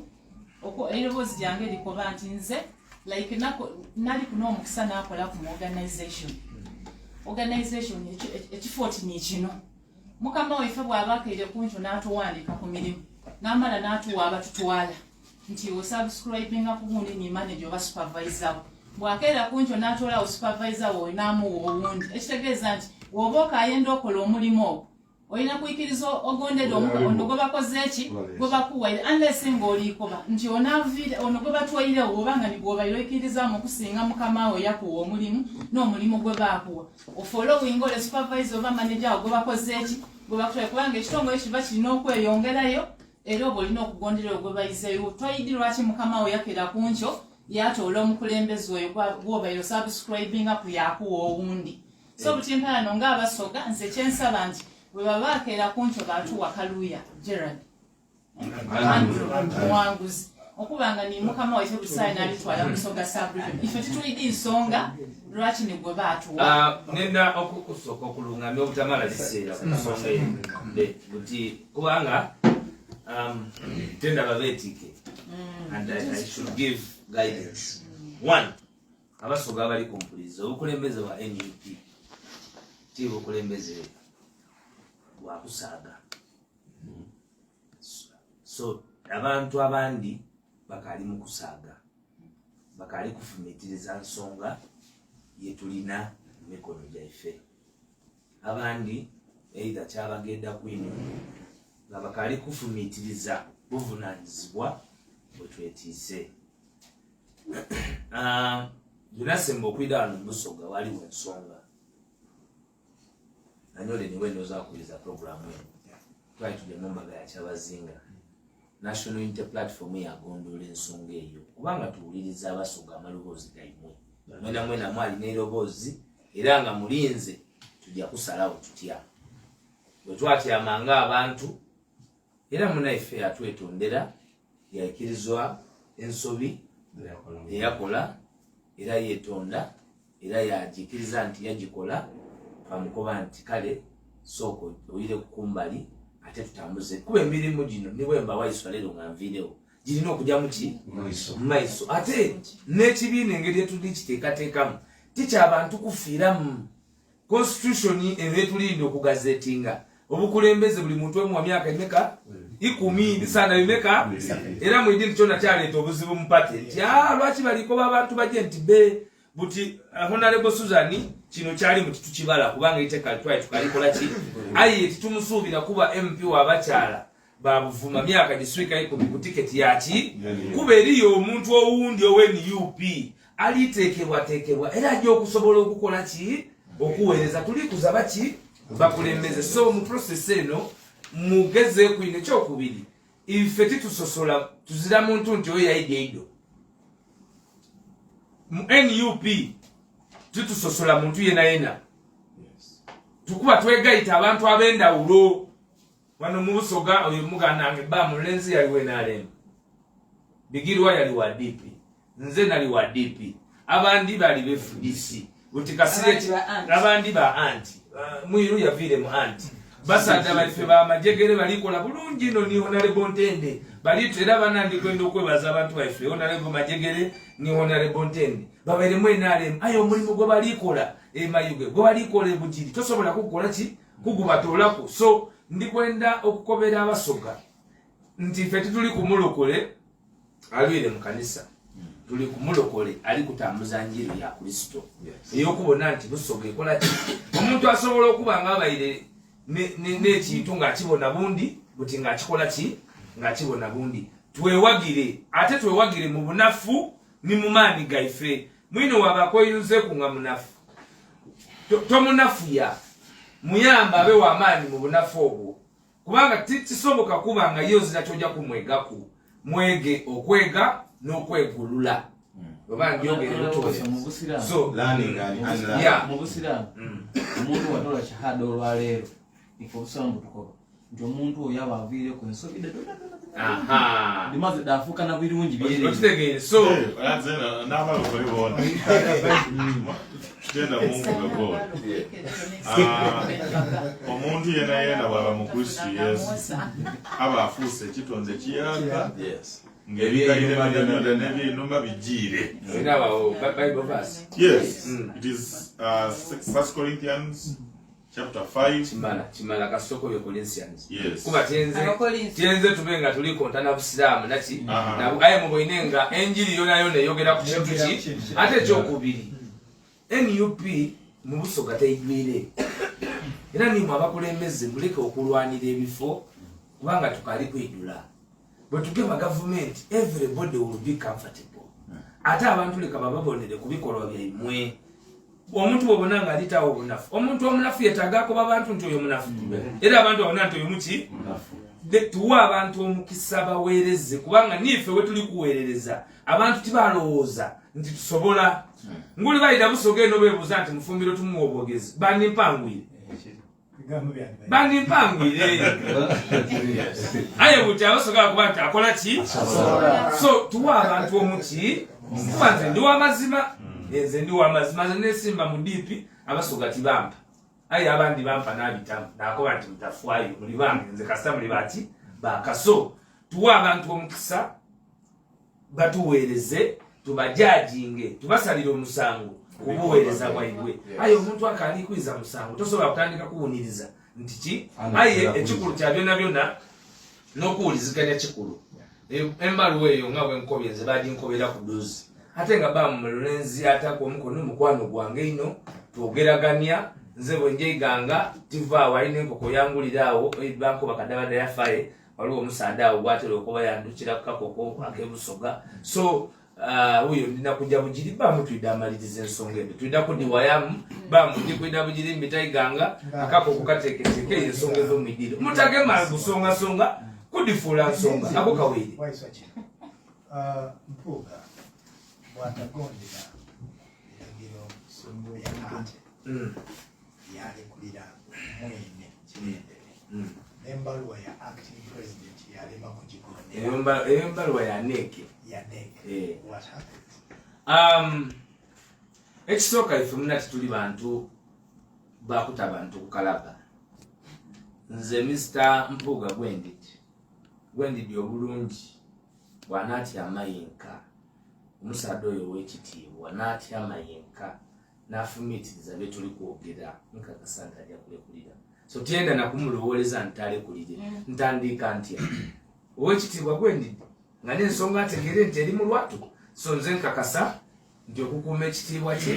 eiroboozi lyange likoba nti nze like nali kuno omukisa n'akola ku organization ekifo ni kino mukama waife bw'aba akaire kunkyo n'atuwandika ku mirimu n'amala n'atuwa abatutwala nti osubscribinga ku gundi ni manager oba supervisor bw'akeera kunkyo n'atolawo supervisor we n'amuwa owundi ekitegeeza nti bw'oba okayenda okola omulimu ogwo olina kuyikiriza ogondera ono gwe bakoze eki gwe bakuwaire unless ng'oliikoba nti ono gwe batwairewo obanga nigwobaire oyikirizamu okusinga mukama we yakuwa omulimu n'omulimu gwe baakuwa ofollowing ole supervisor oba manager gwe bakoze eki gwe bakutwale kubanga ekitongole kiba kirina okweyongerayo era oba olina okugondera gwe bayizeeyo twayidi lwaki mukama we yakeera kunkyo yatoola omukulembeze oyo gwobaire subscribinga ku yakuwa owundi so butimpaano ng'abasoga nze kyensaba nti bwe baba akeera kunkyo baatuwa Kaluya Gerald muwanguzi okubanga ni mukama waife busayi n'alitwala musoga subregion ife titulidi nsonga lwaki ni gwe baatuwa nenda okusooka okulungamya obutamala kiseera ku nsonga eyo buti kubanga tendaba beetike and I should give guidance. One, abasoga abali ku mpulizo obukulembeze bwa NUP ti bukulembeze bwa kusaaga so abantu abandi bakali mu kusaaga bakali kufumitiriza nsonga yetulina mikono gyaife abandi either kyabagenda kwino nga bakali kufumitiriza buvunanyizibwa bwetwetiise junasemba okwida wano musoga waliwo ensonga nanyole niwe ndoza akuliza programu eno twali tuddemu mbaga ya kyabazinga national unity platform yagondola ensonga eyo kubanga tuwuliriza abasoga amaloboozi gaimwe mwena mwali n'eroboozi era nga mulinze tujja kusalawo tutya bwe twatyamanga abantu era munaife yatwetondera yakirizwa ensobi eyakola era yetonda era yagikiriza nti yagikola twamukoba nti kale soko oyire kukumbali ate tutambuze kuba emirimu gino niwe mba Waiswa lero nga nviirewo girina okujja muki maiso ate n'ekibiina engeri etuli kiteekateekamu tikyabantu kufiiramu constitution ebeetulinde okugazetinga obukulembeze buli muntu emu wa myaka emeka 10 bisaana bimeka era mu idini kyonna kyaleeta obuzibu mu pate nti lwaki balikoba abantu bajje nti be buti Honorable Susan kino kyali mu kitukibala kubanga iteka litwaye tukalikola ki ayi titumusuubira kuba MP w'abakyala babuvuma myaka giswika 10 ku tiketi yaki kuba eriyo omuntu owundi NUP aliteekebwa era ajja okusobola okukola ki okuweereza tuli kuzaba ki bakulembeze so mu process eno mugeze ku ine kyokubiri ife titusosola tuzira muntu nti oyo Agideyo mu NUP titusosola muntu yena tukuba twegayita abantu ab'endawulo wano mu Busoga oyo muganange ba mulenzi yali wenalem Bigirwa yali wa DP nze nali wa DP abandi bali be FDC butikasire abandi ba anti muyiru yavire mu anti basada balife ba majegere balikola bulungi no ni Honorable Ntende balitera banandi kwenda okwebaza abantu baife Honorable Majegere ni Honorable Ntende babaire mwenalem ayo mulimu gwe balikola mayuge gwe balikola ebujiri tosobola kukola ki kugubatolako so ndikwenda okukobera abasoga nti fe tuli kumulokole alwire mu kanisa tuli kumulokole ali kutambuza njiri ya Kristo eyokubona nti Busoga ekola ki omuntu asobola okuba nga abaire n'ekintu ng'akibona bundi buti ng'akikola ki ng'akibona bundi twewagire ate twewagire mu bunafu ni mu maani gaife mwino wabakoyuzeku nga munafu tomunafuya muyamba abe w'amaani mu bunafu obwo kubanga tisoboka kuba nga yozira tojja kumwegaku mwege okwega n'okwegulula oba ndyogere so mu Busiraamu omuntu watola shahada olwaleero ifobusambu tukoba nti omuntu oyo aba aviire ku ensobi dimaze dafuuka na birungi byere so n'abalokole boona tugenda mungu gabona omuntu yena bwaba mu Kristo Yesu aba afuuse ekitonde kiyaka ng'ebigayire byonna n'ebinuma bigiire. Yes, it is 1 Corinthians chapter 5. Chimala kasoko yo Corinthians. Yes. Kuba tienze tubenga tuli kontana Busiramu nati na aye muboinenga enjiri yona yogera ku kintu ki ate kyokubiri. NUP mu Busoga tayigwire. Era ni mwabakulembeze muleke okulwanira ebifo kubanga tukali kwidula. But to give a government, everybody will be comfortable. Ata abantu leka bababonere kubikolwa byaimwe. Omuntu obonanga alita obunafu. Omuntu omunafu yetagako babantu nti oyo munafu. Era abantu abona nti oyo muki munafu. Tuwa abantu omukisa baweereze kubanga nife we tuli kuweerereza. Abantu tibalowooza nti tusobola. Nguli bayida Busoga eno beebuuza nti Mufumbiro tumuwobogezi. Bani mpangwire. Bani mpangwire. Aye buti Abasoga kuba nti akola ki? So tuwa abantu omuki kubanze ndi w'amazima. Nze ndi w'amazima nesimba mu DP Abasoga tibampa. Aye abandi bampa n'abitamu nakoba nti mutafwayo muli bange nze kasita muli bati bakaso tuwa abantu omukisa batuweereze tubajajinge tubasalira omusango kubuweereza bwaibwe. Aye omuntu akali kwiza musango tosobola kutandika kuwuniriza nti ki aye ekikulu kya byonna n'okuwuliziganya kikulu. Embaluwa eyo nga bwenkobye nze baginkobera ku dozi ate nga bamulenzi atako omukono mukwano gwange ino twogeraganya nze bwenjeiganga tivaawo alina enkoko yanguliraawo banko bakadabada yafaye waliwo omusaada awo gwatera okuba yandukira ku kakoko ak'ebusoga. So uyo ndina kujja bugiri bamutwidde amaliriza ensonga ebyo twidda kudiwayamu bamudikwidda bugiri mbitaiganga akakoko kateeketeke ensonga ez'omwidiro mutagema gusongasonga kudifuula nsonga ako kawere. Mpuuga bw'atagondera biragiro ssonga ya ate yalekulira mwene kirendere n'embaluwa ya acting president yalema kugigondera. Eyo embaluwa ya NEC. What happened? Ekisooka ife munati tuli bantu bakuta bantu kukalaba. Nze Mr. Mpuuga gwendidi obulungi bw'anaatyama yenka omusaadde oyo ow'ekitiibwa n'atyama yenka n'afumiitiriza bye tuli kwogera nkakasa nti ajja kulekulira so tyenda nakumulowooleza nti talekulire ntandika ntya ow'ekitiibwa gwendidde nga n'ensonga ategeere nti eri mu lwatu so nze nkakasa nti okukuuma ekitiibwa kye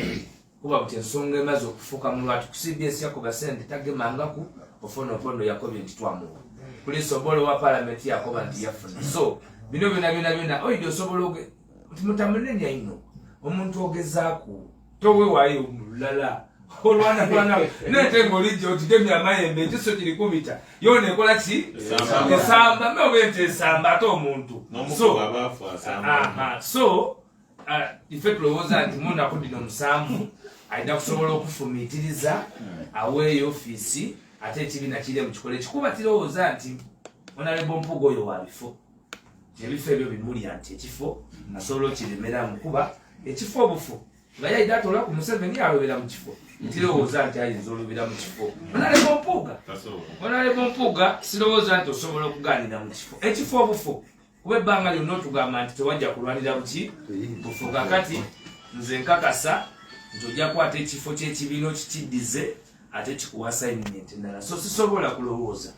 kuba buti ensonga emaze okufuuka mu lwatu ku CBS Yakoba Sente tagemangaku ofonopono yakobye nti twamuwa poliisi obola wa palamenti yakoba nti yafuna so bino byonna oyidi osobola nti mutamunenya ino omuntu ogezaaku towewaayo mulala olwana nete ng'olijja otigemya amayembe ekiso kiri kubita yona ekola ki esamba meobe nti esamba ate omuntu so ife tulowooza nti munaku dino musanvu alina kusobola okufumiitiriza aweeyo ofiisi ate ekibiina kiri mu kikolo ekikuba tirowooza nti Honorable Mpuuga oyo wa bifo ebifo ebyo bimulya nti ekifo asobola okiremeramu kuba ekifo obufu nga yayida atola ku Museveni alobera mu kifo tirowooza nti ayinza olobera mu kifo Honorable Mpuuga sirowooza nti osobola okugaanira mu kifo ekifo obufu kuba ebbanga lyonna otugamba nti tewajja kulwanira buki bufu kakati nze nkakasa nti ojja kukwata ekifo ky'ekibiina okikiddize ate kikuwa assignment endala so sisobola kulowooza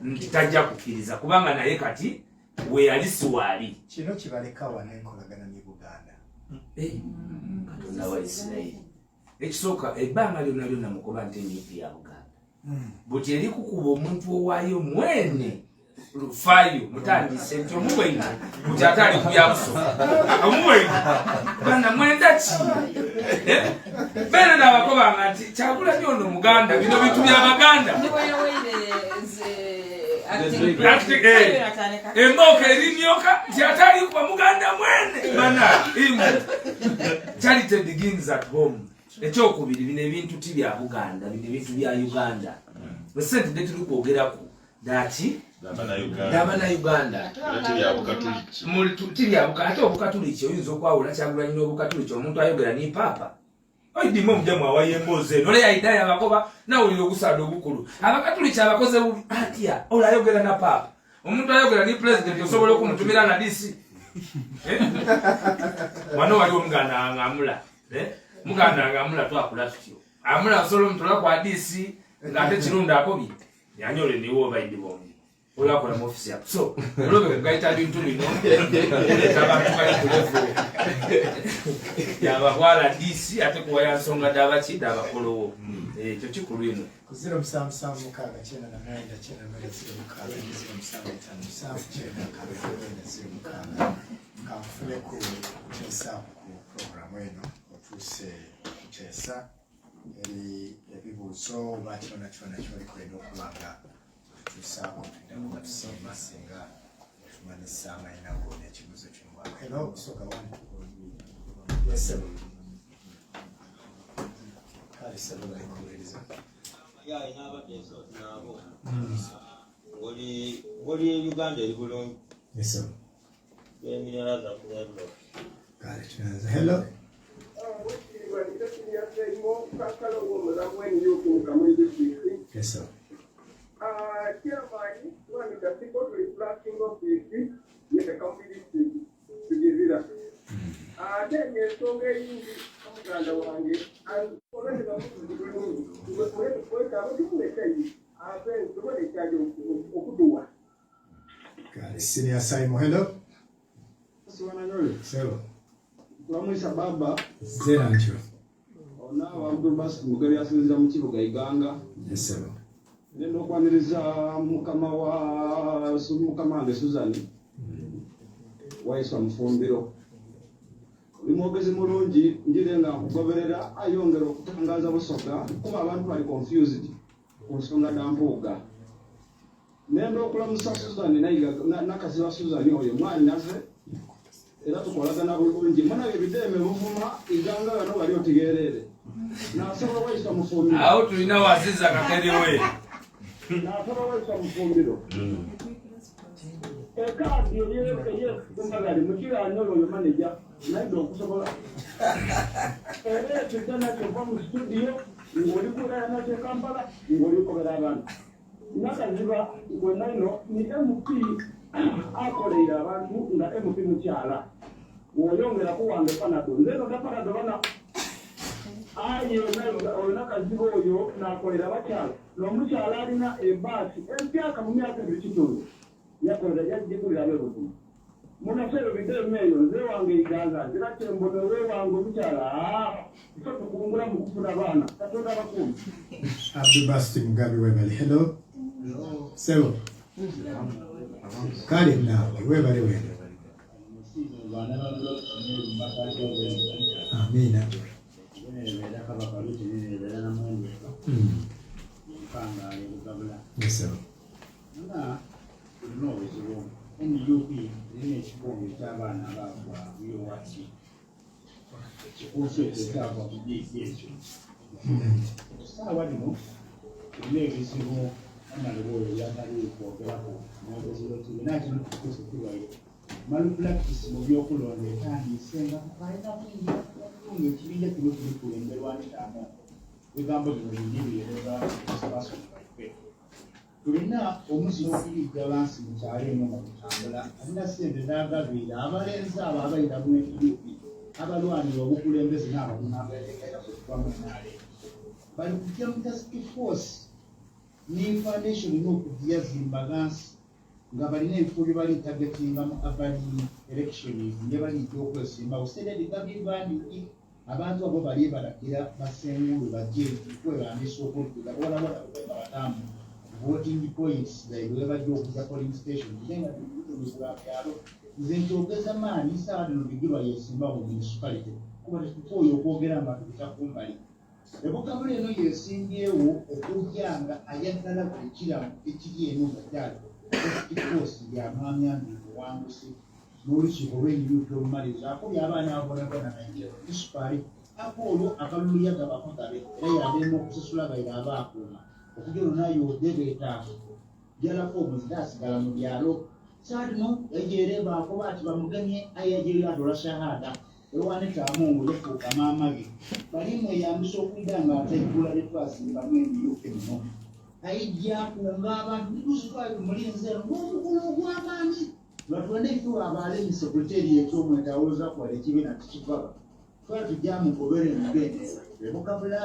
nti tajja kukkiriza kubanga naye kati weeyali siwaali kino kibaleka wano enkolagana ne Buganda katonda wa Isirayiri ekisooka ebbanga lyonna mukuba nti enyiipi ya Buganda buti eri kukuba omuntu owaayo mwene Lufayo mutandise nti omuwendo buti ate ali ku byabusoka omuwendo bana mwenda ki beera n'abakobanga nti Kyagulanyi ono Omuganda bino bintu by'Abaganda embooka erinyoka nti ate ali kuba Muganda mwene bana imu charity begins at home ekyokubiri bino ebintu ti bya Buganda bino ebintu bya Uganda esente de tuli kwogeraku dati Dabana Uganda ate obukatuliki oyinza okwawula Kyagulanyi n'obukatuliki omuntu ayogera ni papa oyidimu omujamu awayo emboozi eno ole yayidaya abakoba nawulira ogusaada obukulu abakatuliki abakoze bubi atya ole ayogera na papa omuntu ayogera ni president osobola okumutumira na DC wano wali omuganda angamula muganda angamula twakula tutyo amula osobola omutula kwa DC ng'ate kirunda akobye yanyole niwo obayidi bombi olakola mu ofisi yako so olwobe kugaita bintu bino abantu bali kulevu yababwala DC ate kuwa yansonga dabaki dabakolowo ekyo kikulu ino ku 0776 kanfune ku kuteesa ku programu eno otuuse kuteesa eri ebibuuzo oba kyona kyolikwenda okubanga tusaako tuddako batusiima singa tumanisa amayina go n'ekibuuzo kyomwaka hello soga wani yesebo kale sebo balikuwuliriza ngoli Uganda eri bulungi yesebo emirala zakulalo kale tunaanza hello yesebo Chairman, one of the people reflecting of the community to give it up. Then there's so many Uganda wangi, and already the Senior Simon, hello. Hello. Lamwisa baba. Zerancho. Ona wabdu bas mugari asinza mu kibuga Iganga. Yes sir. Nendo kwaniriza mukama wange Suzani. Waiswa Mufumbilo. Limogezi mulungi njirenga kugoberera ayongera okutangaza busoga kuba abantu bali confused ku nsonga da Mpuuga. Nendo okulamusa Suzani nakaziba Suzani oyo mwani naze era tukolagana bulungi mana ebideme buvuma Iganga bano bali otigerere nasobola Waiswa Mufumbilo aho tulina waziza katerewe nasobola Waiswa Mufumbilo ekadi yeye kumagali mukira nyolo yo manager naido kusobola tutana kwa mu studio ngoli kula na Kampala ngoli ko barabana nakaziba ngo naino ni MP akolera abantu nga MP mukyala bw'oyongera kuwange panado nzeno da panado bana aye olina kazibu oyo nakolera bakyala n'omukyala alina ebaasi empyaka mu myaka 2 yakolera yajjigulira ab'ebuzima munasero biddeeyo nze wange iganza nzira kyembono wewange omukyala ife tukungula mu kufuna baana katonda bakumi Abdulbasti Mugabe webale. Hello. Sebo. Kale nawe webale webale. Amina. Yes, sir. NUP n'ekikonge ky'abaana abaava biyowaki kikuuso ekyava mu diisi ekyo essaawa lino tulina ebizibu amalobooyo byatali kwogerako n'ebizibu tulina kino kikuuso kibayo malpractice mu byokulonda etandise nga balina kunga ekibinja kino kilikulemberwa n'etamu bigambo bino bindibireba basomaffe tulina omuziro okuyigga bansi mu kyalo eno nga tutambula alina ssente n'agabira abalenzi abo abayita mu NUP abalwanira obukulembeze n'abamunabeerekera kubamunaale bali kujja mu task force n'infoundation n'okugiyazimba gansi nga balina ebifo bye bali targetingamu abali elections bye balijja okwesimbawo sededi gabibandiki abantu abo bali balagira basengulu bajje kwebambisa okudduka olabona batamu voting points zaibwe bajja okuza polling station nenga tulikulwa byalo nze nkyogeza maani saa lino bigirwa yesimba mu municipality kuba tetukoyo okwogera abantu bitakumbali ebukabula eno yesimbyewo okuryanga ayagala buli ekiri eno nga kyali ekikosi lyamwamyambi obuwanguzi n'olukiiko lw'enyuto olumaliriza akubye abaana abonabona naye municipali ako olwo akalulu yagabako gabe era yademu okusasula baira abaakuuma okujja olunayo debeetaafu jala fomu zitasigala mu byalo saatino yajeereba akoba ati bamugemye ayajeyo adola shahada ewanetaamungu yafuuka maamage balimwe yambisa okwida nga ataigula lyetwasimbamu emiyuke muno ayijjakunga abantu bituusitwali tumulinze n'omukulu ogw'amaanyi batulande ekiwa abaalemi sekreteri ekyomweta awooza kwala ekibiina tikitwala twala tujja mugobere emugendeera ebukabula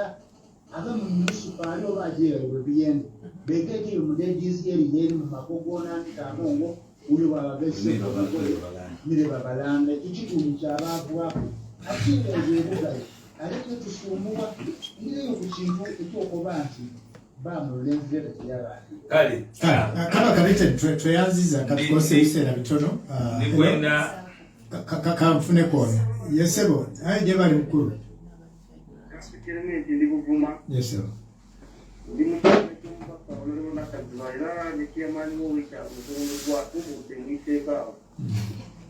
aba mu municipali oba ajeera bwe biyende bekeekeri mudedizi eriyeeri mu makogoona nitamongo uyo bababese mire babalanda ekikitundu kyabaavuwako akireeza ebugayo aleke tusumbuwa ngireyo ku kintu ekyokuba nti bamulenzera teyabantu kale kaba kalete tweyanziza katukose ebiseera bitono kanfune kwono yesebo aye gye bali mukulu ndi buvuma yesebo ndi mukyalo ky'omubaka olulimo nakazima era nekyamaanyi w'ekyabuzibu ubudde mwiteekaawo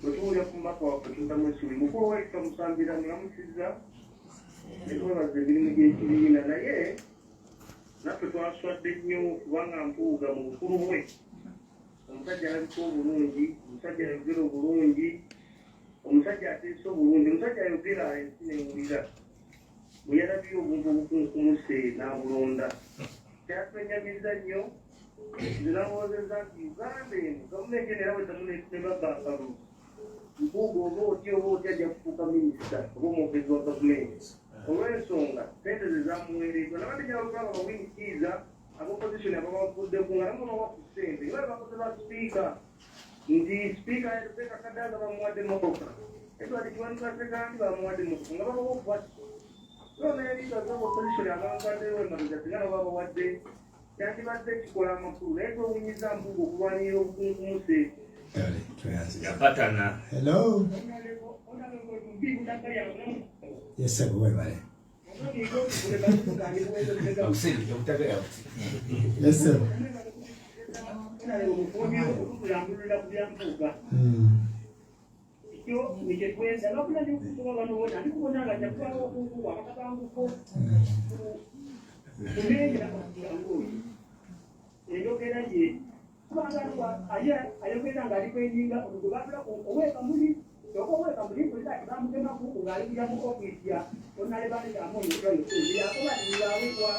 bwetuwulira ku mubaka waffe tutamu essuubi mukulu waifa musambira mulamusizza netwebaza emirimu gy'ekibiina naye naffe twaswadde nnyo kubanga Mpuuga mu bukulu bwe omusajja alabika obulungi omusajja ayogera obulungi omusajja ateesa obulungi omusajja ayogera ensi newulira bwe yalabye obuntu obukunkumuse n'abulonda kyatwenyamiza nnyo zinamuwozeza nti uganda eno gavumenti eno era bwetamu nebabbangalu Mpuuga oba otya ajja kufuuka minisita oba omwogezi wa gavumenti olw'ensonga sente ze zamuweereddwa nabadde gyalugaba bawinikiiza abopozitioni ababavuddeku nga namu bawaku ssente era bakoze ba sipiika nti sipiika Rebecca Kadaga bamuwadde motoka Edward Kiwanuka Ssekandi bamuwadde motoka nga babawa okuwati neeriga z'abopozitioni abavaddeyo emabega tigana babawadde kyandibadde kikola amakulu naye twewunyiza Mpuuga okulwanirira obukunkumuse yapatana hello yesebo webale yesebo ayogera nga alikwenyinga olugubabula oweka muli okoweka muli kulitaki bamugema kuku ng'aligirya mu ofisi onale balegamu yakobatingaawekwa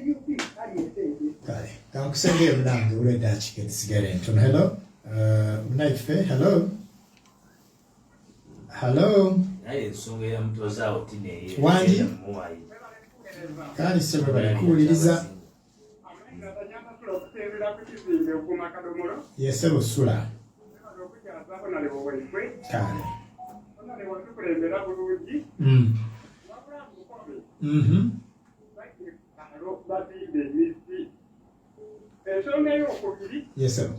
NUP ali esente kale kankusengera nange olweddakiika edisigale ntono hello Naife, hello. Hello. Wandi. Kani sema balikuuliriza. Yesebo sula. Kale. Yes, sir.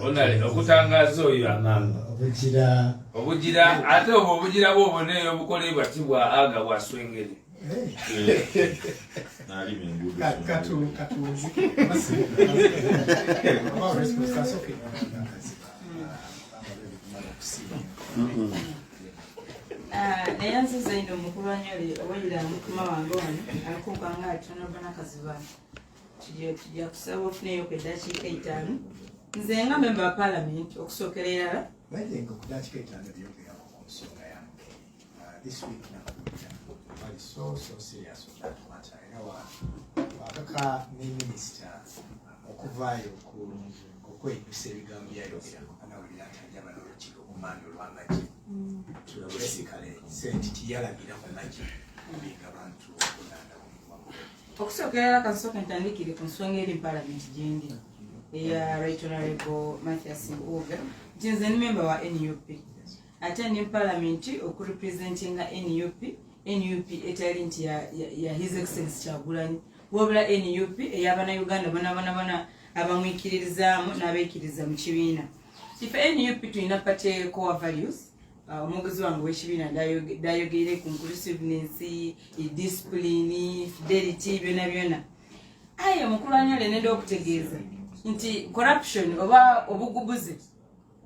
Onale okutangaza oyo amanga obugira ate obugira bwo neyo bukolebwa tibwa aga bwaswengere nali mengudu katu neyanze zaino mukulwanyole obuyira mukuma wange wano alikunkanga atonabana kaziba tujja kusaba ofuneyo ku eddakiika 5 nze nga member wa parliament okusookera erala nayenga ku dakiika 5 byogeramu ku nsonga yange this week bali so serious on that matter era wakaka ne minister okuvaayo okwenyusa ebigambo byayogera anawulira ntajaba n'olukiiko kumanda olw'amagye basically senti tiyalagira ku magye binga bantu okulanda okusookera erala kansooka ntandikire ku nsonga eri parliament gyendi eya Right Honorable Mathias Mpuuga nti nze ni member wa NUP ate ndi parliament okurepresentinga NUP etali nti ya His Excellency Kyagulanyi wabula NUP ey'Abannayuganda bona abamwikiririzaamu n'abeekiriza mu kibiina ife NUP tulina pate core values omwogezi wange w'ekibiina dayogere ku inclusiveness, discipline, fidelity byonna aye mukulwanyole nenda okutegeeza nti corruption oba obugubuze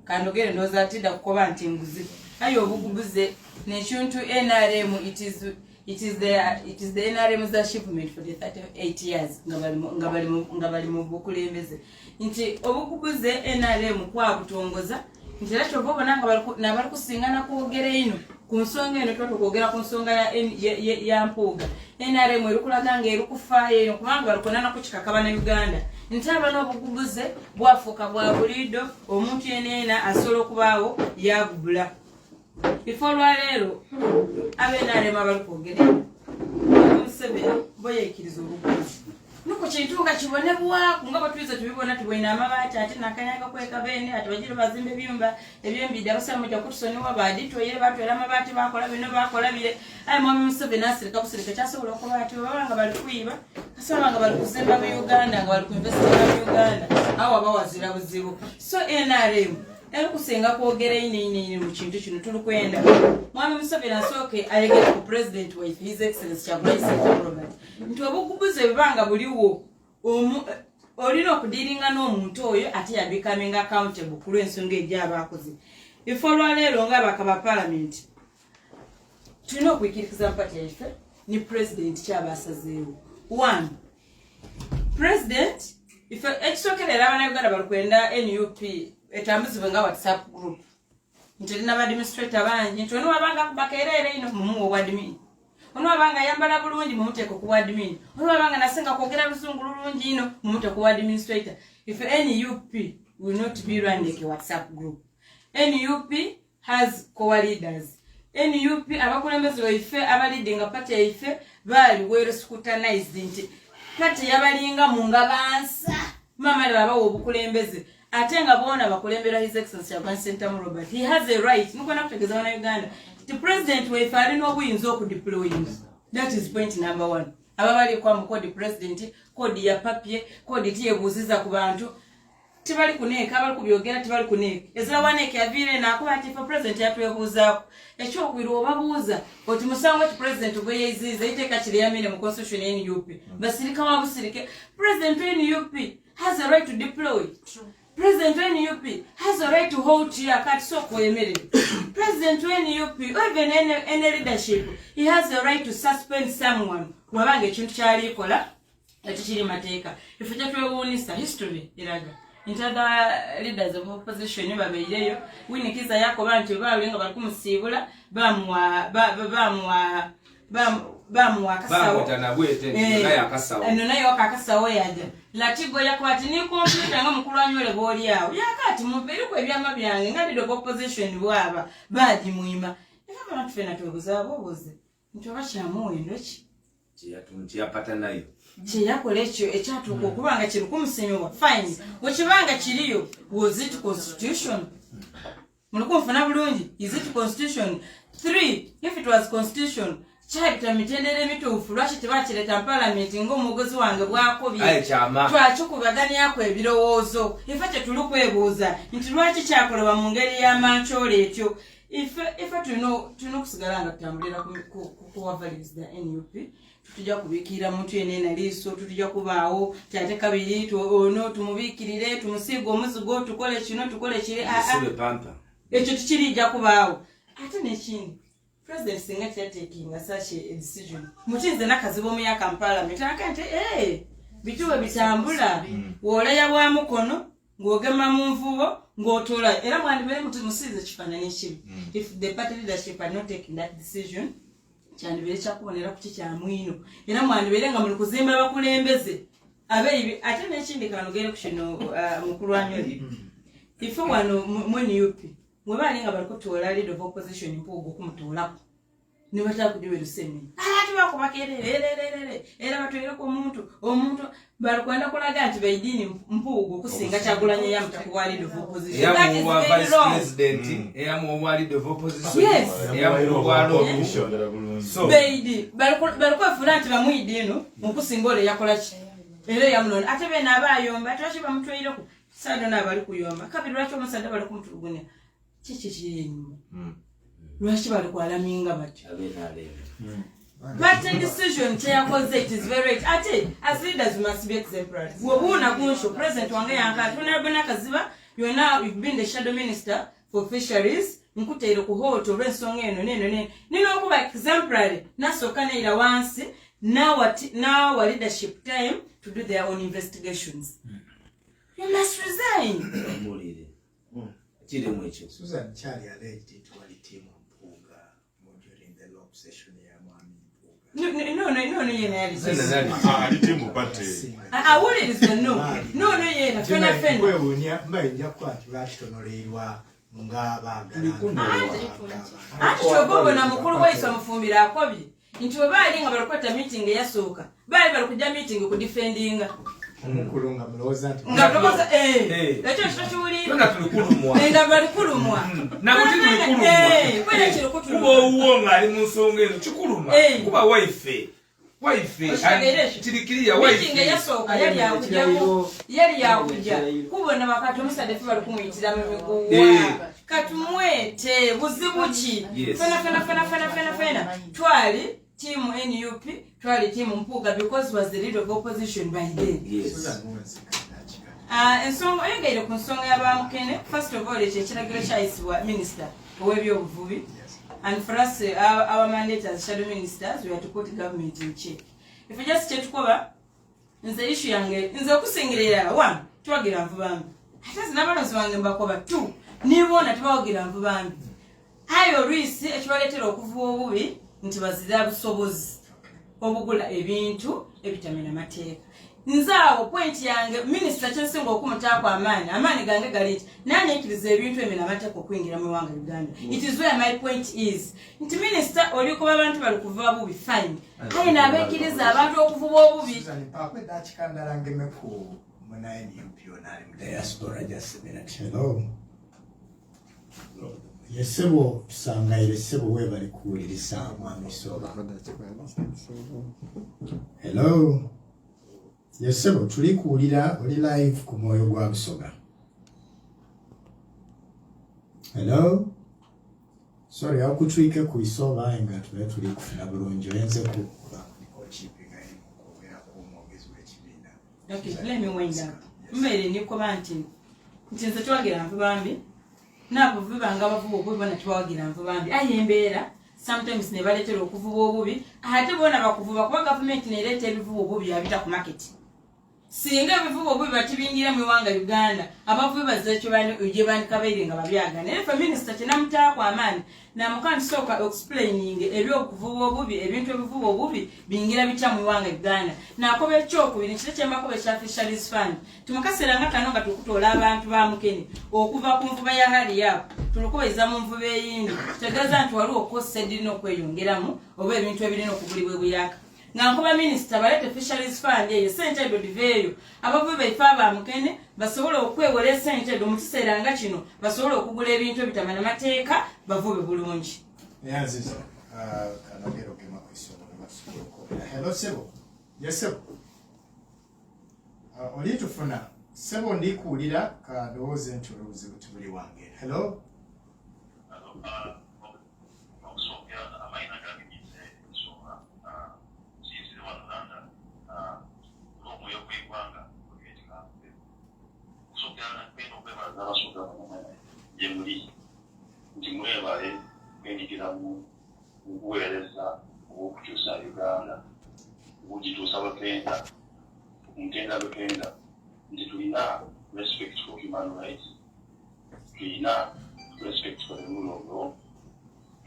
kandogere ndowooza atidda kukoba nti nguzi aye obugubuze nekintu NRM it is the NRM's achievement for the 38 years nga bali mu bukulembeze nti obugubuze NRM kwabutongoza nti era kyova obona nga bali kusingana kwogera ino ku nsonga eno twatokwogera ku nsonga ya Mpuuga NRM erikulaga nga erikufaayo eno kubanga balikonana ku kikakaba ne Uganda nti abana obugubuze bwafuuka bwa buliido omuntu yeneena asobola okubaawo yagubula ifo olwaleero ab'NRM abalikwogera Museveni bo yeekiriza obugubuzi nuko kintu nga kibonebwaku nga batuiza tubibona tubwina amabaati ate nakanyaga kweka bene ate bagire bazimbe ebyumba ebyembidde abasaba mujja kutusonyiwa baadi tweyere batwera amabaati bakola bino bakola bire aye mwami Museveni asirika busirika kyasobola okuba ati baba nga bali kuyiba kasaba nga bali kuzimba mu Uganda nga bali kuinvestinga mu Uganda awo abawazira buzibu so NRM kusenga kwogera ine mu kintu kino tulukwenda mwami Museveni asooke ayegere ku president with His Excellency Kyagulanyi Ssentamu nti obugubuze bubanga buliwo olina okudiringa n'omuntu oyo ate ya becoming accountable ku lw'ensonga egy'abakozi ifo olwaleero nga bakaba parliament tulina okwikirikiza mpati yaife ni president kyabasazeewo 1 president ife ekisookerera Abannayuganda balikwenda NUP etambuzibwe nga WhatsApp group nti erina administrator bangi nti ono wabanga kubakeerere ino mumuwa obwadmin ono wabanga ayambala bulungi mumuteeka okuwa admin ono wabanga nasenga kwogera luzungu lulungi ino mumuteeka okuwa administrator if NUP will not be run like a WhatsApp group. NUP has core leaders. NUP abakulembeze baife abalidinga party yaife bali wero scrutinized nti party yabalinga mungabansa mama baba obukulembeze atenga bona bakulembera His Excellency Kyagulanyi Ssentamu Robert. He has a right nuko nakutegeza wana Uganda the president waife alina obuyinza okudeploy. That is point number 1. Ababali kwa mukodi president kodi ya papye kodi tiyebuziza ku bantu tibali kuneka abali kubyogera tibali kuneka ezira waneke avire na akuba ati for president yatwebuza ekyo kwiro babuza oti musango ati president gwe yeziza iteka kiri yamene mu constitution ya NUP basirika wabusirike president wa NUP has a right to deploy. President wa NUP has a right to hold you akati soko yemerere. President wa NUP even any leadership he has a right to suspend someone wabange ekintu kyali kola etukiri mateeka ife kyatwewuunyisa history eraga nti other leaders of opposition babeireyo winikiza yakoba nti baalinga bali kumusiibula bamuwa akasawo naye akasawo yaja latigo yakoba ati ni kompyuta nga mukulu anywole booli awo yakati mubiriku ebyama byange nga leader of opposition bwaba bagimwima ife abantu fena twebuzaabo obuze nti oba kyamuwendo ki yapata nayo kyeyakola ekyo ekyatuuka okubanga kiri kumusenyebwa fine wekibanga kiriyo was it constitution mulukunfuna bulungi is it constitution 3 if it was constitution kyabita mitendera emituufu lwaki tebakireta mpalamenti ng'omugozi wange bwakobye twakikubaganyako ebirowoozo ife kyetuli kwebuuza nti lwaki kyakolebwa mu ngeri y'amancoolo etyo ife tulina okusigala nga tutambulira kuwavaliza NUP tutujja kubiikirira muntu yenena liiso tutujja kubaawo tate kabiri ono tumubiikirire tumusiiga omuzigo tukole kino tukole kiri ekyo tukirijja kubaawo ate nekindi president singa tyatekinga such a decision mukinze nakazibu omuyaka mu parliament akante bituwe bitambula woolaya bwa mukono ng'ogema mu nvubo ng'otoola era mwandibere musiize kifaananyi kibi if the party leadership had not taken that decision kyandibere kyakubonera ku kikyamwino era mwandibere nga muli kuzimba abakulembeze abeibi ate n'ekindi kanogere ku kino mukulu wa Nyoli ife wano mu NUP mwe baali nga baliko tuwola leader of opposition Mpuuga okumutoolako ne bataka kudiwe lusemi tubakubakerere era batwereko omuntu balikwenda kulaga nti baidini Mpuuga okusinga Kyagulanyi ya mutakuwa leader of opposition yamuwa vice president yamuwa leader of opposition yamuwa so baidi balikufuna nti bamwidino okusinga ole yakolaki era yamunona ate bena abayomba twaki bamutwireko sado nabali kuyomba kabiri lwaki omusajja bali kumutulugunya kiki enyuma lwaki bali kwalaminga batyo but the decision kyeyakoze it is very right ate as leaders we must be exemplary wobuna kunsho president wange yanka tunabona kaziba you've been the shadow minister for fisheries nkuteere ku hoto olw'ensonga eno nino okuba exemplary nasooka neira wansi now our leadership time to do their own investigations you must resign Susan Chali alleged it was the team Mpuuga during the lob session ya Mwami Mpuuga. No, yena Alitimu pate. Awuliriza no yena fena. Kwebunya mbayinja kwati lwakitonolerwa ng'abaagala. Ati kyobobo na mukulu Waiswa Mufumbilo akobye nti bwe baali nga balikwata meeting eyasooka baali balikujja meeting ku defendinga omukulu nga mulowooza nti ekyo kitokiwulira nga balikulumwa kuba owuwo ng'ali mu nsonga eno kikuluma kuba waife kirikiriya meeting eyasooka yali yakujja kubona bakati omusadde fe bali kumuyitira mu miguwa katumwete buzibu ki fena twali team NUP twali team Mpuuga because was the leader of opposition by then. Yes. Ensonga oyengeire ku nsonga y'abamukene first of all ekiragiro kyayisibwa minister ow'ebyobuvubi and for us our mandate as shadow ministers we are to put government in check. If just kyetukoba nze issue yange nze okusingirira one twagira nvubambi ate zinabalonzi wange mbakoba two nibona tebawagira nvubambi ayo risi ekibaleetera okuvuba obubi nti bazira busobozi obugula ebintu ebitamena mateeka nzaawo point yange minister kyensinga okumutaako amaani gange gali nti nani ekkiriza ebintu emena amateeka okuyingira mu wanga Uganda. It is where my point is nti minister olikuba abantu bali kuvuba bubi fine aye naabekkiriza abantu okuvuba obubi pakwedda kikandala ngemeku munaye NUP onaali mu diaspora jasemera hello yesebo tusangayire sebo we bali kuwuliriza mwami soba hello yesebo tuli kuwulira oli live ku mwoyo gwa Busoga hello sorry akutwike ku isoba nga tuli kufuna bulungi oyenze ku okay let me wind up mbere nikoba nti nze twagira nvubambi nabo vibanga bavuba obubi bana twawagira nvubambi aye embeera sometimes ne baleetera okuvuba obubi ate bona bakuvuba kuba government neereeta ebivuba obubi abita ku market singa bivuga obubi batibingira mu wanga Uganda abavubi bazekyo bani uje bani kabaire nga babyaga ne fa minister kinamutaka kwa amani na mukandi soka explaining ebyo kuvuba obubi ebintu ebivuba obubi bingira bicha mu wanga Uganda na akobe choko bini kite makobe cha fisheries fund tumakasera nga kanonga tukutola abantu ba mukeni okuva ku nvuba ya hali yapo tulukobeza mu nvuba eyindi tegaza nti wali okose dino kweyongeramu oba ebintu ebirino okugulibwe buyaka Nankuba minister balete fisheries fund ye sente do diveyo abavubi baifa ba mukene basobola okwewole sente do mukiseera nga kino basobola okugula ebintu ebitamana mateeka bavubi bulungi Yaziza kanogero kema kwisoma namasoko hello sebo yes sebo oli tufuna sebo ndikuulira kadowooze nti olubuzi butubuli wange hello Jemuli ndimwebale kwenyigira mu kuweereza okukyusa Uganda okugituusa bakenda mukenda bakenda nti tulina respect for human rights, tulina respect for the rule of law,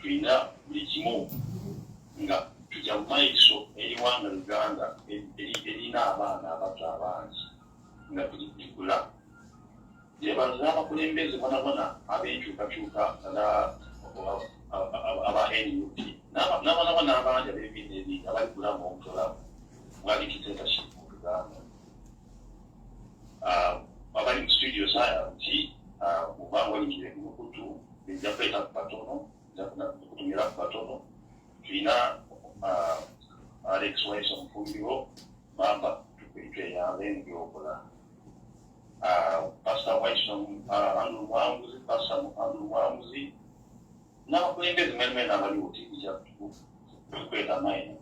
tulina buli kimu nga tujja mu maiso eriwanga Uganda erina abaana abato abangi nga tulikula Jebanza abakulembeze bonabona abenkyukakyuka aba NUP n'abana abanja b'ebibiina abali kulamu omutola mwali dictatorship mu Uganda abali mu studio saya nti mubanga walikire ku mukutu nja kweta ku katono nja kutumira ku katono tulina Alex Waiswa Mufumbilo bamba tukweyambe ng'okola Pastor Waiswa Mufumbilo n'abakulembeze mwene abali kutikija tukweta maina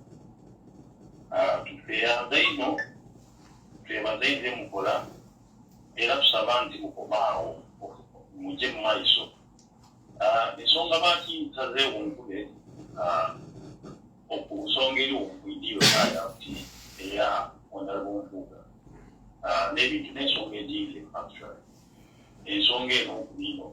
tupeyanze ino twebaze nze mukola era tusaba nti mukomaawo mujje mu maiso ensonga lwaki nsazeewo nkube okusonga eri okuidiyo saya nti eya Honorable Mpuuga n'ebintu n'ensonga endiire actually ensonga eno okubino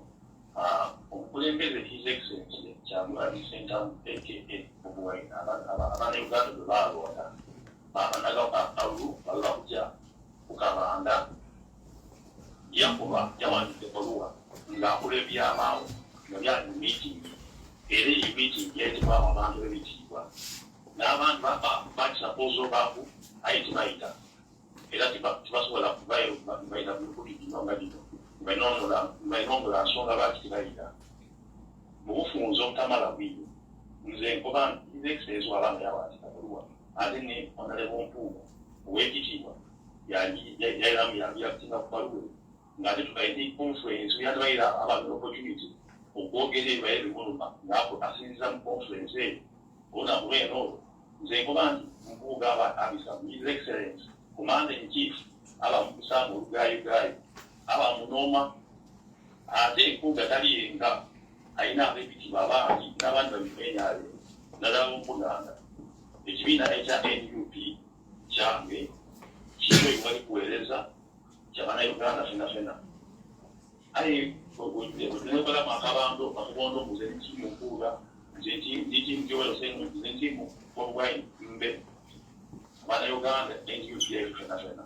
omukulembeze his excellency Kyagulanyi Ssentamu aka Obuwaina abaana Uganda bwe baalonda baabanaga akalulu balakujja ku Kabanda yakuba yawandika ebbaluwa ng'akola ebyamaawo nga byali mu miitingi era eyo miitingi yayitibwamu abantu b'ebitiibwa n'abantu bakisapooza obaaku aye tibayita era tibasobola kubayo bayita mu bikutu bino nga bino bainongola nsonga lwaki tibayita mu bufunze obutamala bwiyo nze nkoba his excellency wabanga yawandika ebbaluwa ate ne Honorable Mpuuga ow'ekitiibwa yayiramu yakutinga ku baluwe ng'ate tubaite conference yatubaira abantu opportunity okwogera ebibaire bimuluma ng'apo asinziza mu conference eyo olunaku lweno olwo nze nkoba nti Mpuuga aba abisa his excellency commander in chief aba mukusanga olugaayoogaayo aba munooma ate Mpuuga taliyenga ayina ab'ebitiibwa abangi n'abandi babimenyaale naddala b'Omuganda ekibiina ekya NUP kyange kiro ewali kuweereza ky'Abannayuganda ffenna ffenna aye nebalamu akabando bakubondo muze ntiimu Mpuuga nze ntiimu gyowelosenge nze ntiimu Obugwayi mbe Abannayuganda NUP yaitu ffenna ffenna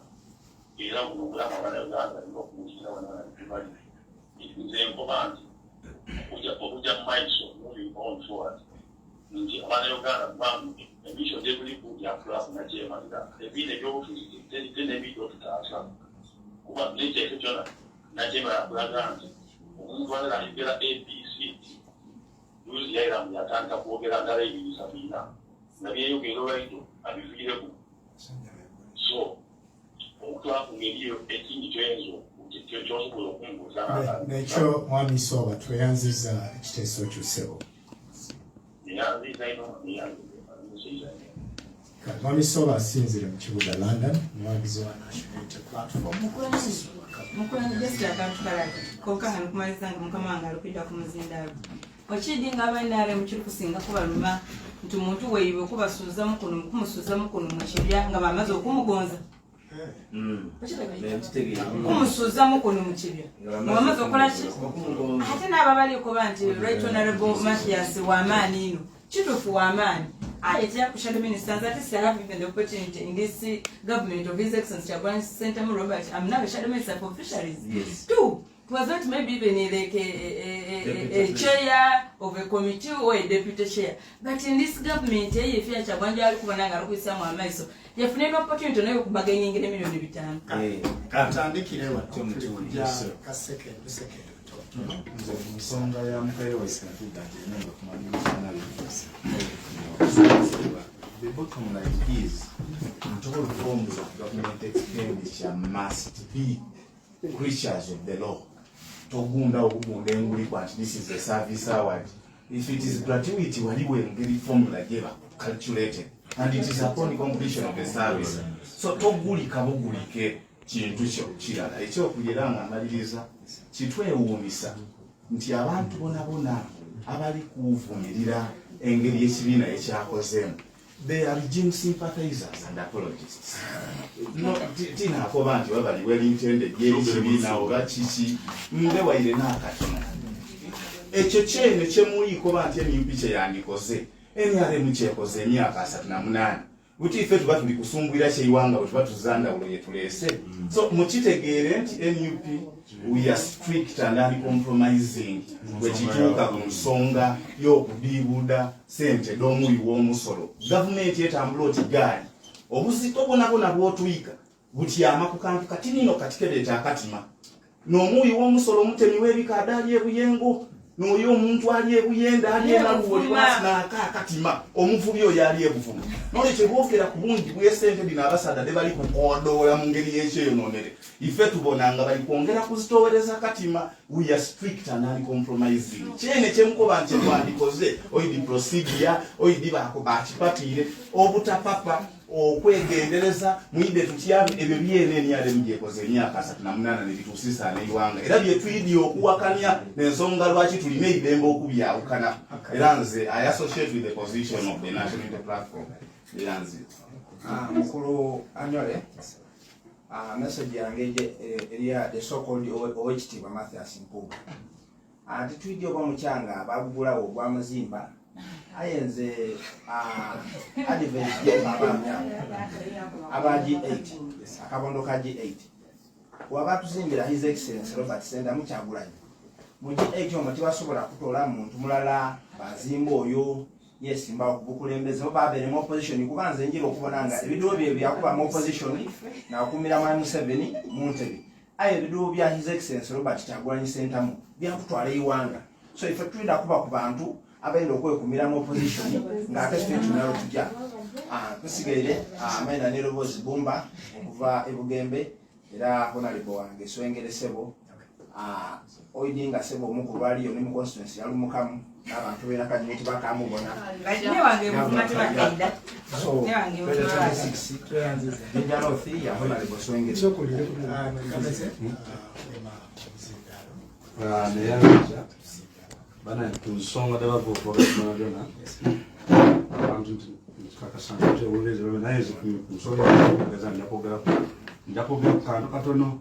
era buno obulamu Abannayuganda nina okumukira wanabali nze nkoba nti okujja mu maiso moving on forward nti Abannayuganda kubangu emission gyebuli yakulafu nakyemaliza ebiina ebyobufuzi tenebidde otutaasa kuba nekyekyo kyona nakyemala kulaga nti omuntu alala ayogera ABC luzi yairamu yatandika kwogera ndala ebiri sabiina nga byeyogera olwaito abiviireku so okutwala ku ngeri eyo ekindi kyoyinza kyosobola okumbuuza nekyo mwami Sooba tweyanziza ekiteeso kyo ssebo neyanziza ino mwami Sooba asinzire mu kibuga London muwagizi wa National Unity Platform mukulani just akantu kalaka konka hano kumaliza nga mukama wange alukidda ku muzindaalo okidi nga abainaare mukiri kusinga kubaluma nti omuntu weyiwe okubasuuzamu kuno kumusuuzamu kuno mu kibya nga bamaze okumugonza kumusuuza mukono mu kibya mwamaze okola ki ate n'ababaliko banti right honorable Mathias w'amaani ino kituufu w'amaani ayetya ku shadow ministers ate still have even the opportunity in this government of His Excellency Okulya Sente Robert. I'm now a shadow minister for fisheries. Yes. Two, it was not maybe even like a chair of a committee or a deputy chair. But in this government, if you have a kubanga rukwisa mu amaiso, yafune opportunity nayo kubaganya ingene milioni 5. Katandikire watu mtuja kaseke nze nsonga ya mkaire wa Mpuuga ndio kumaliza na the bottom line is all forms of government expenditure must be creatures of the law. Togunda okugunda enguli kwati this is a service award. If it is gratuity waliwo engeri formula geba calculated and it is upon completion of the service. So togulika bugulike kintu kyo kirala ekyokugiranga amaliriza kitwewuumisa nti abantu bonabona abali kuvumirira engeri y'ekibiina ekyakozeemu they are regime sympathizers and apologists. No, tinaako banti babali welintended y'ekibiina oba kiki mbewaire n'akatono ekyo kyene kyemuyiiko banti emimpi kyeyandikoze NRM kyekoze emyaka 38 buti ife tuba tuli kusumbwira kyeyiwanga bwe tuba tuzanda ulo yetuleese. So mukitegeere nti NUP we are strict and uncompromising bwe kituuka ku nsonga y'okudiibuuda ssente d'omuwi w'omusolo. Gavumenti etambula oti gaali obuzito bwonabwona bw'otuyika butyama ku kantu kati nino katikereeta akatima n'omuwi w'omusolo omutemi w'ebikaada ali ebuyengo n'oyo omuntu ali ebuyenda ali emaluwoli wasinaaka akatima omuvubi oyo ali ebuvumu nole kyebwogera ku bungi bw'esente dino abasaadde de bali kukodoola mu ngeri y'ekyeyonoonere ife tubonanga bali kwongera kuzitoowereza akatima. We are strict and uncompromising. Kyene kyemukoba nti twandikoze oidi procedure oidi bakipapiire obutapapa okwegendereza mwide tutyamu ebyo byene yale mjekoze emyaka 38 nebituusisa n'eiwanga era byetwidi okuwakanya n'ensonga lwaki tulina eidembe okubyawukana era nze I associate with the position of the National Unity Platform. Mukulu Anyole, message yange area the so-called OHT Mathias Mpuuga. Atitwidi oba mukyanga bagugulawo ogw'amazimba ayenze advance aba G8 akabondo ka G8 wabatuzimbira His Excellency Robert Senda mukyagulanye mu G8 omwo tebasobola kutola muntu mulala bazimba oyo yesimba okubukulembeze baberemu opposition kubanze njira okubonanga ebiduo bye byakuba mu opposition na okumira mu 7 mu Ntebe aye ebiduo bya His Excellency Robert Kyagulanyi Sentamu byakutwala iwanga. So ife twinda kuba ku bantu abaenda okwekumira mu opposition ng'ate tunalo tujja tusigaire amaina ne Robozi Bumba okuva ebugembe era honorable wange Swengere Sebo oidinga Sebo omukulu aliyo ne mu constituency yalu mukamu n'abantu beera kanyiti bakamubona ne wange mufumati bakaida so ne wange mufumati Jinja North ya honorable Swengere sokulire kamese neyanja bana tusonga daba kwa tunajona abantu kakasanga te uleze bana yezo kusonga kaza ndapogera kantu katono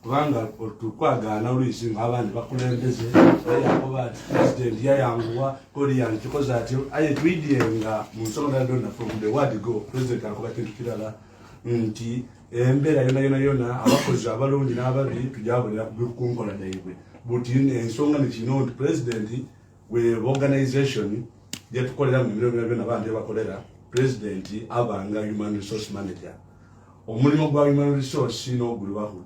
kubanga tukwagana ulisi ngabandi bakulembeze yako ba president yayanguwa kodi yanchikoza ati aye twidienga musonga ndona from the word go president akobatikirala nti embera yona abakozi abalungi n'ababiri tujabulira kukunkola naibwe buti ensonga nikino president we organization yetukolera mu biro byona bandi bakolera president abanga human resource manager omulimo gwa human resource no gulubaho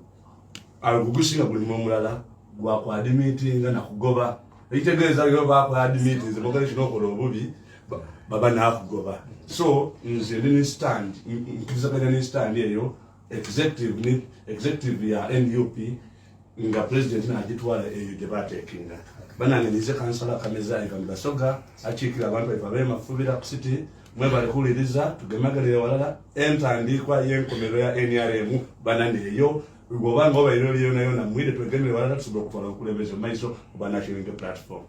alugugusinga buli mulala gwa kwa admitting na kugoba itegereza yo ba kwa admitting zimogale kino kola obubi baba na kugoba. So nze ni stand nkizakanya ni stand eyo executive ya NUP nga president na agitwala debate kinga banane nize kansala kameza ikamba soga achikira abantu babe mafubira ku city mwe bali kuliriza tugemagalira walala entandikwa yenkomero ya NRM banane yo ubanga oba iro liyo nayo na mwide twegemere walala tusobola kukola okulembeza maiso oba National Unity Platform.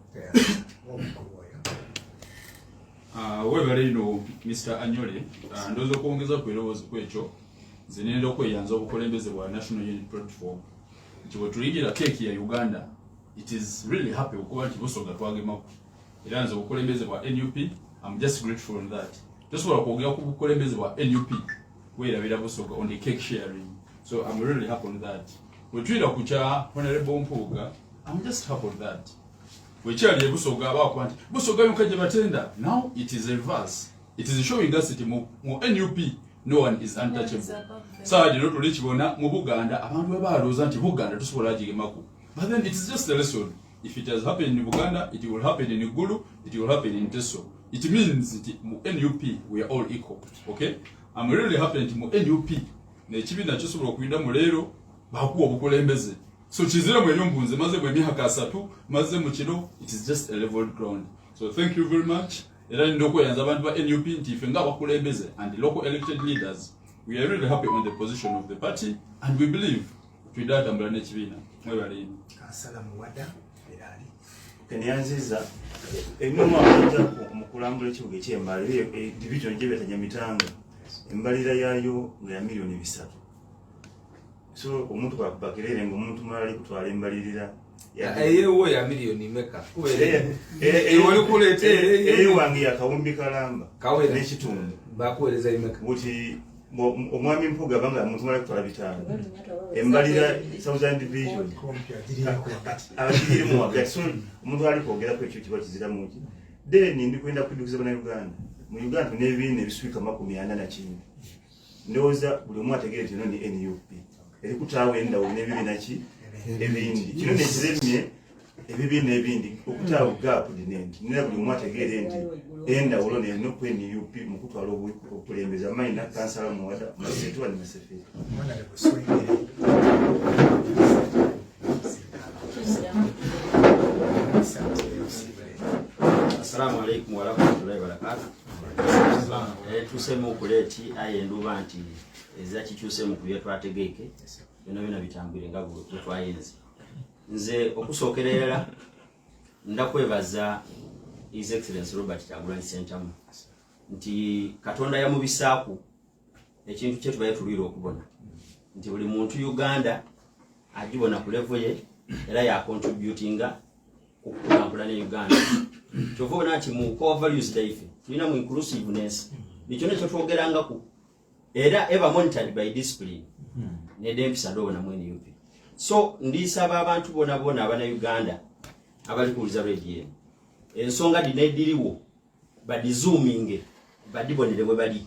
Webale ino Mr. Anyole ndozo kuongeza ku erowozi kwekyo zinenda okweyanza obukulembeze bwa National Unity Platform nti bwe tuyigira keeki ya Uganda it is really happy okuba nti Busoga twagemaku era nze obukulembeze bwa NUP I'm just grateful on that tosobola kwogera ku bukulembeze bwa NUP weerabira Busoga on the cake sharing so I'm really happy on that bwe tuyira ku kya Honorable Mpuuga I'm just happy on that wekyali Busoga abakuba nti Busoga yonka gye batenda now it is reverse it is showing us that mu NUP no one is untouchable saadi no tulikibona mu Buganda abantu balooza nti Buganda tusobola agigemaku but then it is just a lesson if it has happened in Buganda it will happen in Gulu it will happen in Teso it means that mu NUP we are all equal okay I'm really happy that mu NUP n'ekibiina kisobola okuyinda mu leero bakuwa obukulembeze so kizira mu eby'ombunze maze mu emyaka 3 maze mu kino it is just a level ground so thank you very much era ndokweyanza abantu ba NUP nti ife nga bakulembeze and the local elected leaders we are really happy on the position of the party and we believe tuidatambula n'ekibiina mwebalini Assalamu wada erali kenyanziza enomo akwanja omukulambula ekibuga ekyembali division gye betanya mitanga embalira yayo ya milioni 3 so omuntu bakirere ngo omuntu mwali kutwala embalirira eyewo ya milioni meka kubere wali kulete wangi ya kawumbi kalamba kawere n'ekitundu bakueleza imeka uti omwami Mpuuga banga omuntu mwali kutwala bitano embalira Southern Division abagiri mu wakati so omuntu ali kwogera ku ekyo kiba kizira muki then ndikwenda kudukiza bana Uganda mu Uganda n'ebine biswika 40 ndoza buli omu ategereje no ni NUP eri kutawe enda n'ebibi naki ebindi kino nekiremye ebibi n'ebindi okutawe gap dinenti nira buli omu ategereje nti enda olone no ku NUP mu kutwala obukulembeza maina kansala mu wada masetwa ni masefe mwana le kuswengere Assalamu alaikum wa rahmatullahi wa barakatuh. Tuseme okuleti ayenduba nti ezakikyuse mu kubye twategeke bino bitambire nga bwe twayenze nze okusookerera ndakwebaza His Excellency Robert Kyagulanyi Ssentamu nti Katonda yamubisaaku ekintu kye tubaye tulwira okubona nti buli muntu Uganda agibona ku level ye era ya contributinga okukulambula ne Uganda tuvuna nti mu core values daife tulina mu inclusiveness nikyo nekyo twogerangako era ever monitored by discipline ne dempisa ndobona mu NUP so ndisaba abantu bona abana Uganda abali kuliza radio ensonga dinediriwo badizooming badibonere bwe bali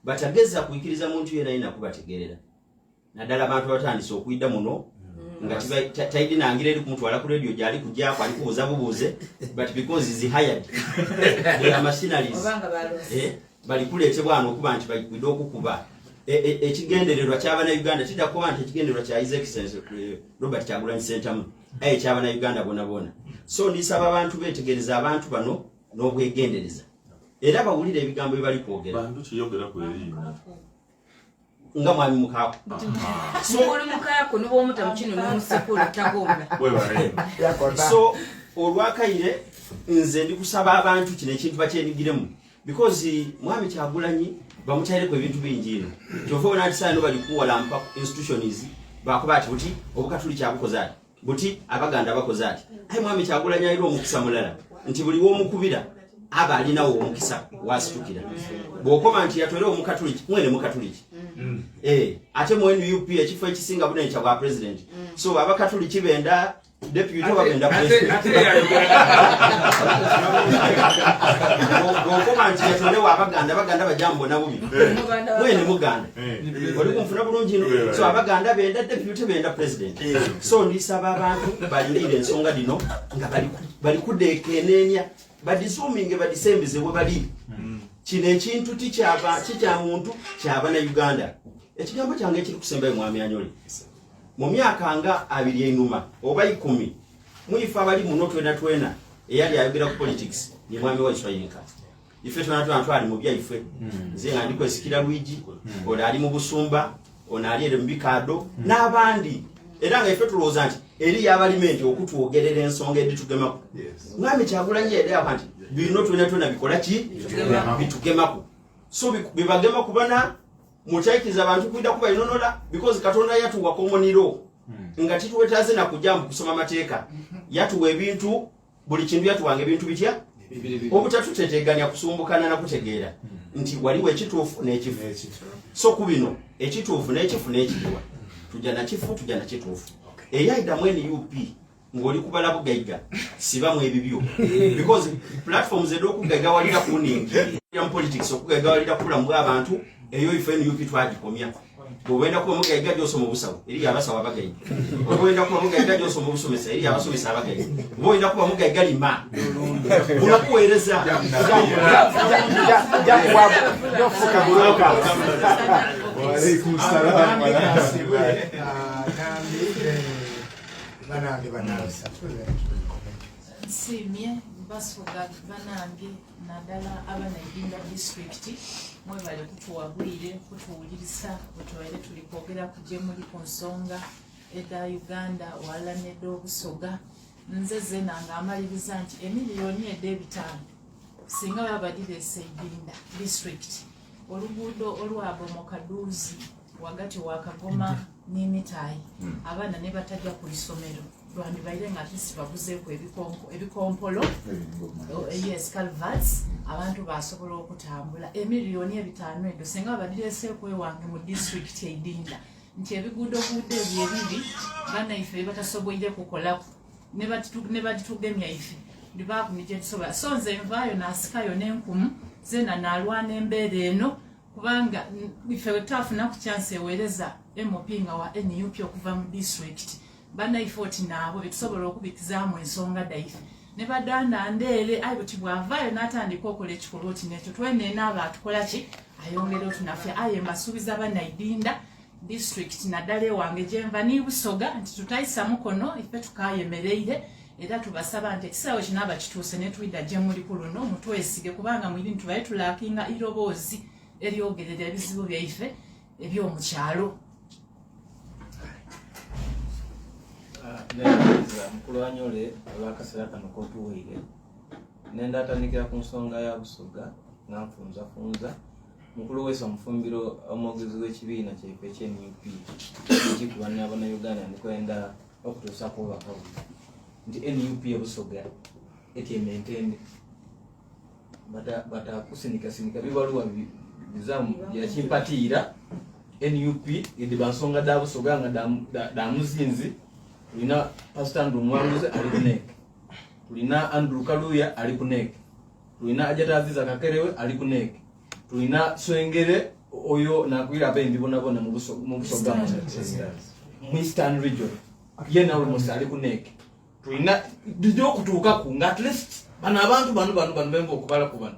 batageza kuyikiriza muntu yena ina kubategerera nadala abantu batandise okuyida muno nga taidi nangira eri kumutwala ku radio gyali kujja kwali kubuza bubuze but because is hired they are machineries bali kulete bwana okuba nti bayikwida okukuba ekigendererwa ky'abana Uganda kidakuba nti ekigendererwa kya His Excellency Robert Kyagulanyi Ssentamu ky'abana Uganda bona so ndisaba abantu betegereza abantu bano n'obwegendereza era bawulira ebigambo bye bali kwogera bantu kiyogera ku erina nga mwami mukako so oli mukako nubo omuta mukino n'omusekulu tagomba so olwakaire nze ndikusaba abantu kino ekintu bakyenigiremu because mwami Kyagulanyi bamutaire ku ebintu bingi kyovona ati sano bali kuwalampa institutions bakuba ati buti obukatuli kyabukoza ati buti abaganda bakoza ati mwami Kyagulanyi ayiro omukisa mulala nti buli w'omukubira aba alinawo omukisa wasitukira bw'okoma nti yatwere omukatuliki mwene mukatuliki ate mu NUP ekifo ekisinga bunene kya bwa president so abakatuliki benda deputy wabenda president bw'okoma nti yatwere abaganda bajambo nabo mwene muganda oli kumfuna bulungi no so abaganda benda deputy benda president so ndisaba abantu balindire ensonga dino nga bali kudekenenya badisuming badisembeze bwe bali kino ekintu kikya muntu kyabana Uganda ekigambo kyange ekiri kusembayo mwami Anyoli mu myaka nga 2 enuma oba 10 muifa abali muno twena eyali ayogera ku politics ni mwami Waiswa yenka ife twali mu byaife nze nga ndiko esikira Luigi ola ali mu Busumba ona ali ere mbikado n'abandi era nga ife tulooza nti eri yabalimenti okutwogerera ensonga editugemako mwami Kyagulanyi yedde abantu bino twena bikola ki bitugemako so bibagema kubana muchaikiriza abantu kwida kuba inonola because Katonda yatuwa komuniro nga tituwetaze na kujambu kusoma mateeka yatuwa ebintu buli kintu yatuwange ebintu bitya obutatuteteganya kusumbukana na kutegeera nti waliwo ekituufu n'ekifu so kubino ekituufu n'ekifu n'ekiriwa tujja na kifu tujja na kituufu eyayida mwene UP ngoli kubala bugaiga siba mu ebibyo because platforms ed'okugaiga walira kuningi ya politics okugaiga walira kulamu abantu eyo ifeni UP twagikomya bwenda kuba mugaiga gyosoma obusawo eri abasawo abagaiga bwenda kuba mugaiga gyosoma obusomesa eri abasomesa abagaiga bwenda kuba mugaiga lima unakuweereza jofuka buloka Waalaikum salaam wa rahmatullahi banange nsiimye basoga banange naddala abanaidinda district mwebale kutuwabwire kutuwulirisa bwetubaire tuli kwogera kuje muli ku nsonga eda Uganda wala nedda obusoga nze zena nga amaliriza nti emiliyoni ed'ebitaano singa babadireesa Idinda district oluguudo olwabomoka Duuzi wagati wa Kagoma n'Emitaayi abaana ne batajja ku isomero lwandibaire nga tisi babuzeeko ebikompolo yes calverts abantu basobola okutambula emiliyoni ebitaano edo singa babadireeseeko ewange mu district Idinda nti ebiguudoguudo ebyo ebiri banaife batasoboire kukolako ne batitugemya ife ndibaakunije tusobola so nze nvaayo naasikayo n'enkumu zena nalwana embeera eno kubanga ife wetafuna ku chance ewereza MOP nga wa NUP okuva mu district banaife oti naabo betusobola okubikizaamu ensonga daife ne badanda ndeere ayo bwe tibwavaayo n'atandika okola ekikolwa oti nekyo twenenaaba atukola ki ayongera otunafya aye mbasuubiza banaidinda district naddala ewange gyenva nibusoga nti tutayisa mukono ife tukayemereire era tubasaba nti ekisaawe kinaaba kituuse netwida gye muli ku luno mutwesige kubanga mwiri tubaye tulaakinga iroboozi eryogerera ebizibu byaife ebyomukyalo nendiza mukulu wa Nyole olwakaseera kano kotuweire nendatandikira ku nsonga ya busoga nanfunzafunza mukulu Waiswa Mufumbilo omwogezi w'ekibiina kyaife ekyeNUP ekikubanira Bannayuganda ndikwenda okutuusaako obubakabu nti NUP ebusoga etyementende batakusinikasinika bibaluwa bizamu byakimpatiira NUP edi bansonga da busoga nga da muzinzi tulina Pastor Andrew Mwanguze ali kuneke tulina Andrew Kaluya ali kuneke tulina Ajataziza Kakerewe ali kuneke tulina Swengere oyo nakwira abendi bonabona mu busoga mu Eastern region yena almost ali kuneke tulina dijo kutuuka ku nga at least bana abantu bano bembo okubala ku bano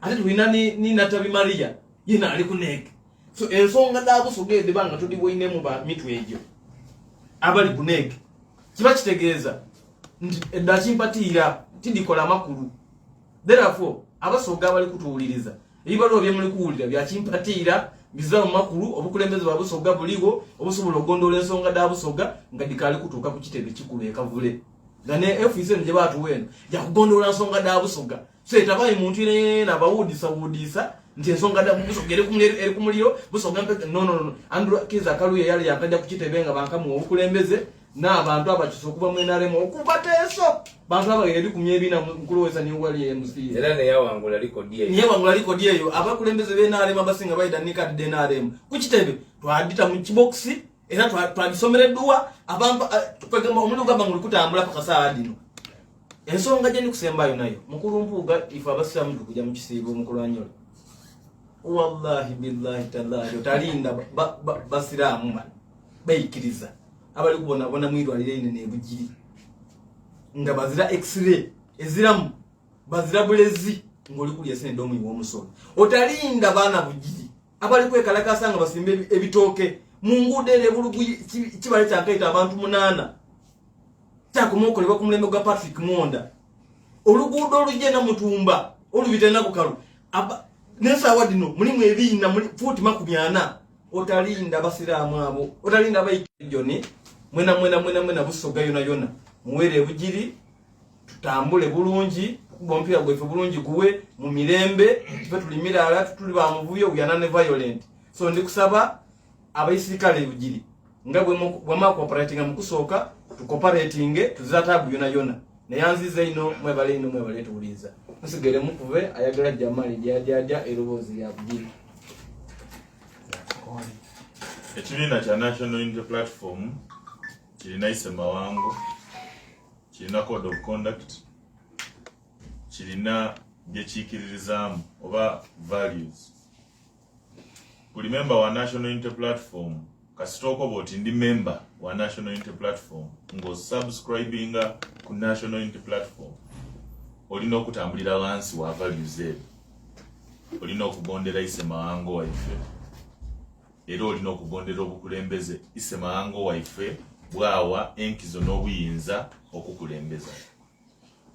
ate tulina ni Natabi Maria yena ali kuneke so ensonga da busoga edi banga tudi boine mu ba mitwe egyo abali kuneke kiba kitegeeza nti eddakimpatiira tidikola makulu therefore abasoga abali kutuwuliriza ebibalwa byemuli kuwulira byakimpatiira biza mu makulu obukulembeze bwa busoga buliwo obusobola ogondola ensonga da busoga nga dikali kutuuka ku kitebe kikulu ekavule nga ne FIC nje batuweno yakugondola ensonga da busoga so etabayi muntu ina bawudisa nti ensonga da busoga eri kumuliro busoga no Andrew Kiza Kaluye yali yakajja ku kitebe nga bankamu obukulembeze n'abantu abakisokuba mu NRM okubateeso bantu abagere bikumye ebina mukulu wesa ni wali MC era ne yawangula likodi eyo abakulembeze be NRM abasinga bayida ni kadi NRM ku kitebe twadita mu kiboxi era twadisomera abantu tukagamba omuntu gamba nguli kutambula paka saa dino ensonga je ni kusembayo nayo mukulu Mpuuga ifa abasamu kujja mu kisibo mukulu wa Nyole wallahi billahi tallahi talinda basiramu bayikiriza abali kubona mwirwalire inene ebugiri nga bazira x-ray eziramu bazira bulezi ngoli kulya sende omu w'omusolo otalinda bana bugiri abali kwekalakasa nga basimbe ebitooke mungude ne bulugu kibale kyakaita abantu 8 takumokolebwa ku mulembe gwa Patrick Monda oluguudo olugenda Mutumba olubitena bukalu nesa wadino mulimu ebiina muli futi 40 otalinda basiramu abo otalinda bayijoni mwena busoga yona muwere ebugiri tutambule bulungi bompira gwefe bulungi kuwe mu mirembe tulimirala tuli ba muvuyo uyana ne violent So ndikusaba abaisirikale bujiri nga bwe cooperating mu kusooka tu cooperating tuzatabu yona neyanziza ino mwebale tuuliza musigere mukuve ayagala jamali jaja erobozi ya bujiri. Ekibiina kya National Unity Platform kirina isema wangu, kirina code of conduct, kirina byekiikiririzaamu oba values. Buli member wa National Unity Platform kasitoko boti ndi member wa National Unity Platform ngo subscribinga ku National Unity Platform olina okutambulira wansi wa values ezo, olina okugondera isema wangu waife, era olina okugondera obukulembeze isema wangu waife bwawa enkizo n'obuyinza okukulembeza.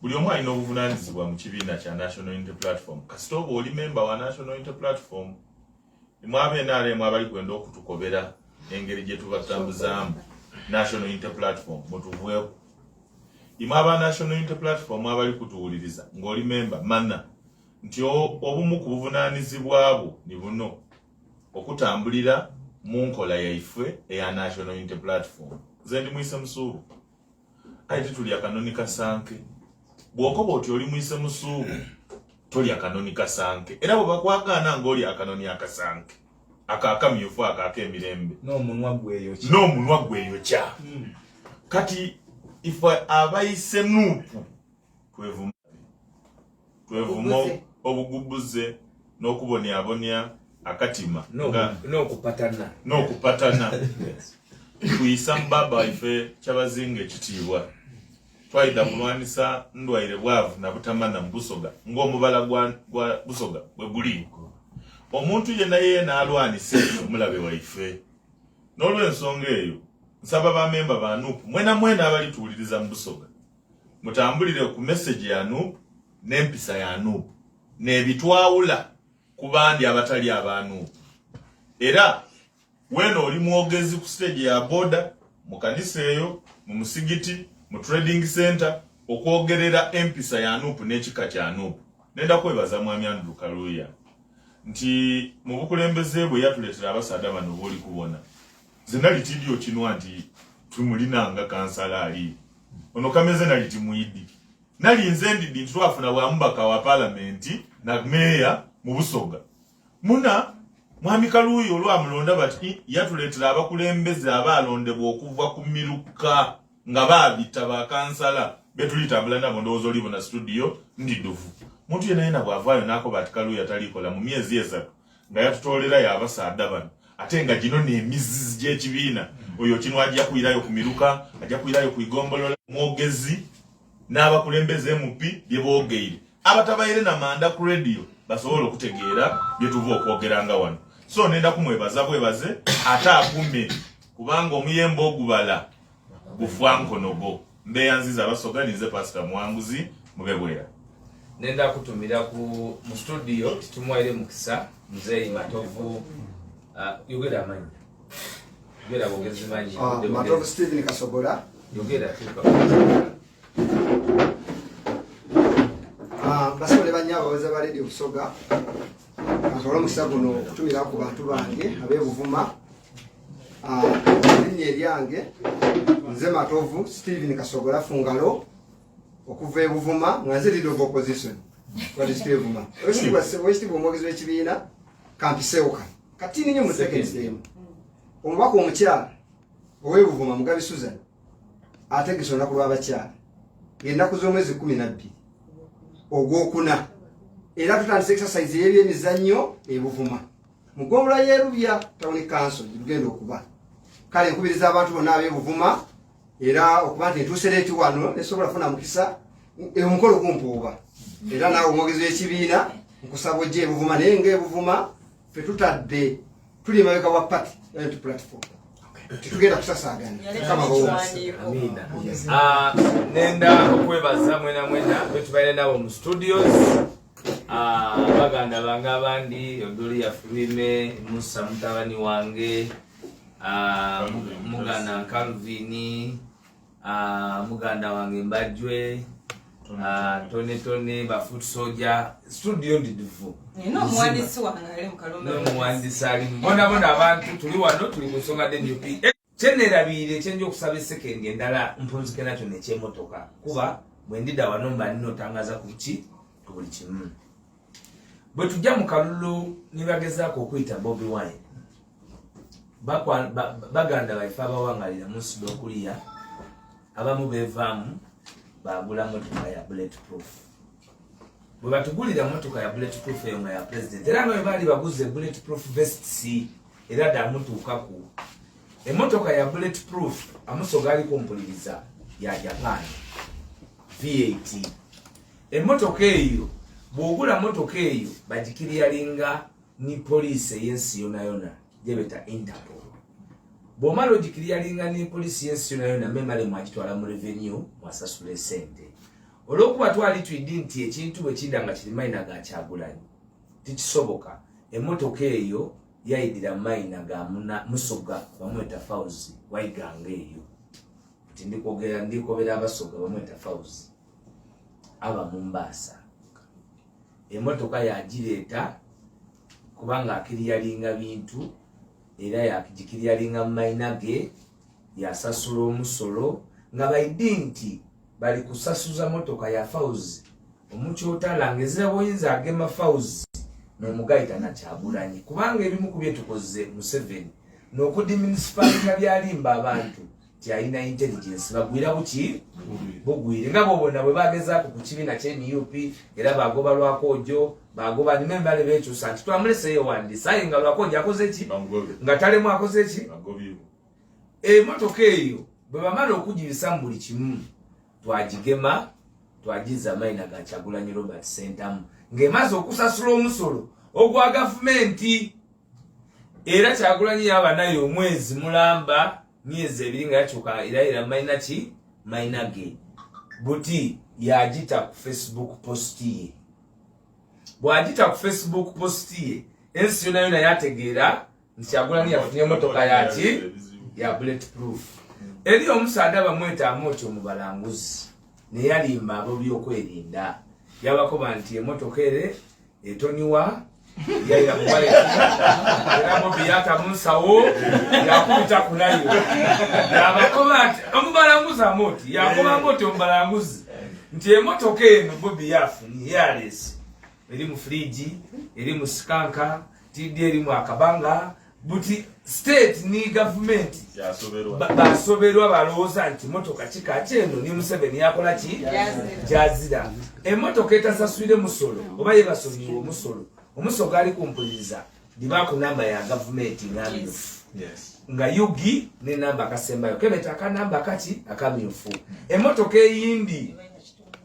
Buli omu alina obuvunaanyizibwa mu kibiina kya National Unity Platform. Kasita oba oli member wa National Unity Platform, mwabe naalemu abali kwenda okutukobera engeri gye tubatambuzaamu National Unity Platform mutuvueku. Imaba National Unity Platform abali kutuwuliriza ng'oli member manna nti obumu ku buvunaanyizibwa bwo ni buno okutambulira mu nkola yaife eya National Unity Platform. Nze ndi Mwise Musuubu, ate tulya kanoni kasanke. Bw'okoba oti oli Mwise Musuubu tolya kanoni kasanke, era bwe bakwagaana ng'oli akanoni akasanke akakamyufu ak'emirembe n'omunwa gweyokya. Kati ife abayise nuupu twevuma obugubuze n'okubonyabonya akatima n'okupatana tuyisa mubaba waife kyabazinga ekitiibwa. Twaida kulwanisa ndwaire bwavu na butamana mbusoga ng'omubala gwa busoga bwe guli. Omuntu yenna yeena alwanise omulabe waife. N'olw'ensonga eyo nsaba bamemba ba NUP mwena abali tuwuliriza mu busoga mutambulire ku message ya NUP n'empisa ya NUP n'ebitwawula ku bandi abatali aba NUP. Era weno oli mwogezi ku stage ya boda mu kanisa eyo, mu musigiti, mu trading center okwogerera empisa ya NUP n'ekika kya NUP. Nenda kwebaza mwami Andrew Kaluya nti mu bukulembeze bwe yatuleetera abasaada bano boli kubona zena litidio kinwa nti tumulinanga kansala ali ono kameze na litimuidi nali nze ndi twafuna bwa mbaka wa parliament na meya mu Busoga muna mwami Kaluya olwamulonda bati yatuleetera abakulembeze abalondebwa okuva ku miruka nga babita ba kansala betulitambula nabo ndowooza oli bona studio ndi duvu. Muntu yenna bw'avaayo n'ako bati Kaluya talikola mu myezi esatu nga yatutoolera y'abasaada bano ate nga gino n'emizizi gy'ekibiina oyo kino ajja kuyirayo ku miruka, ajja kuyirayo ku igombolola mwogezi n'abakulembeze MP bye boogeire abatabaire na manda ku radio basobola okutegeera bye tuva okwogeranga wano. So nenda kumwebaza bwebaze ate akume kubanga omuyembe ogubala gufwa nkonogo. Mbeyanziza abasoganize Pastor Mwanguzi mubebwera. Nenda kutumira mu studio tumwaire mukisa mzee Matovu yogera amanyi yogera bogezi manyi Matovu Stephen Kasobola yogera tuka basole banyabo baza baledi Busoga asobola mukisa guno kutumira ku bantu bange ab'ebuvuma linye lyange nze Matovu Stephen Kasobola Fungalo okuva ebuvuma nganze leader of opposition walitevuma wesitibwa omwogezi w'ekibiina kampiseuka kati ninyo mu second stem omubaka omukyala ow'ebuvuma Mugabi Susan ategese olunaku lw'abakyala ng'ennaku z'omwezi 12 ogwokuna era tutandise exercise y'ebyemizannyo ebuvuma mu ggombolola y'erubya town council lugenda okuba kale nkubiriza abantu bonna ab'ebuvuma era okuba nti ntuusereeti wano nesobola kufuna mukisa omukolo kumpuuba era naawe omwogezi w'ekibiina nkusaba ojje ebuvuma naye ng'ebuvuma ffe tutadde tuli emabega wa party unity platform tetugenda kusasaagana nenda okwebaza mwena betubaire nabo mu studios baganda bange abandi Odoli ya Fulime Musa mutabani wange muganda Calvini muganda wange Mbajwe Tone ba foot soldier studio ndivu no muhandisi wangali mukalombe no muhandisi ali mbona abantu tuli wano tuli kusonga DNUP kyenerabire kyenjo okusaba second endala mpunzike nakyo nekyemotoka kuba bwendida wano mba ninotangaza ku buli kimu bwe tujja mu kalulu nibagezaako okuyita Bobi Wine baganda baife abawangalira mu SURVE okuliya abamu bevaamu bagula motoka ya bulletproof bwe batugulira motoka ya bulletproof eyo nga ya president era nga bali baguze bulletproof vest era damutuukaku emotoka ya bulletproof amusoga aliko mpuliriza ya Japan V8 emotoka eyo bwogula motoka eyo bagikiriyalinga ni police yensi yona jebeta Interpol bwomala ogikiriyalinga ni police yensi yona memale mwagitwala mu revenue mwasasula sente olwokuba twali twiddi nti ekintu bwe kidanga kiri mayina ga Kyagulanyi tikisoboka emotoka eyo yayidira mayina ga musoga bamweta Fauzi waiganga eyo ndikobera abasoga bamweta Fauzi aba Mombasa emotoka yagireeta kubanga akiriyalinga bintu era yakijikiriyalinga mayina ge yasasula omusolo nga baiddi nti bali kusasuza motoka ya Fauzi omukyotala boyinza agema Fauzi n'omugayita na Kyagulanyi kubanga ebimu ku byetukoze mu 7 n'okudi municipality byalimba abantu tyalina intelligence bagwira buki bugwire nga bobona bwe bagezaako ku kibiina ky'NUP era bagoba Lwakojo bagoba ni membale bekyusa nti twamuleseyo wandi sayi nga Lwakojo akoze ki nga talemu akoze ki emotoka eyo bwe bamala okugibisa mu buli kimu twagigema twagiza mayina ga Kyagulanyi Robert Sentamu ng'emaze okusasula omusolo ogwa gavumenti era Kyagulanyi yaba nayo omwezi mulamba myezi 2 nga yakyuka era mayina ki mayina ge buti yagita ku Facebook post ye bwagita ku Facebook post ye ensi yona yategeera nti Kyagulanyi yafunye motoka yaki ya bulletproof eri omusaada bamweta Amoti omubalanguzi ne yalimba abo byokwerinda yabakoba nti emotoka ere etoniwa yaira mubale era Bobi yata munsawo yakubita kunayo yabakoba nti omubalanguzi Amoti yakoba Amoti omubalanguzi nti emotoka eno Bobi yafuni yalesi eri mu fridge eri mu skanka tidde eri mu akabanga buti state ni government basoberwa balooza nti motoka kika kyeno ni Museveni yakola ki jazira emotoka etasaswire musolo oba yebasonyiwa omusoga ali kumpuliriza dibaku namba ya government ngamyufu nga yugi ne namba akasembayo kebeta akanamba kati akamyufu emotoka eyindi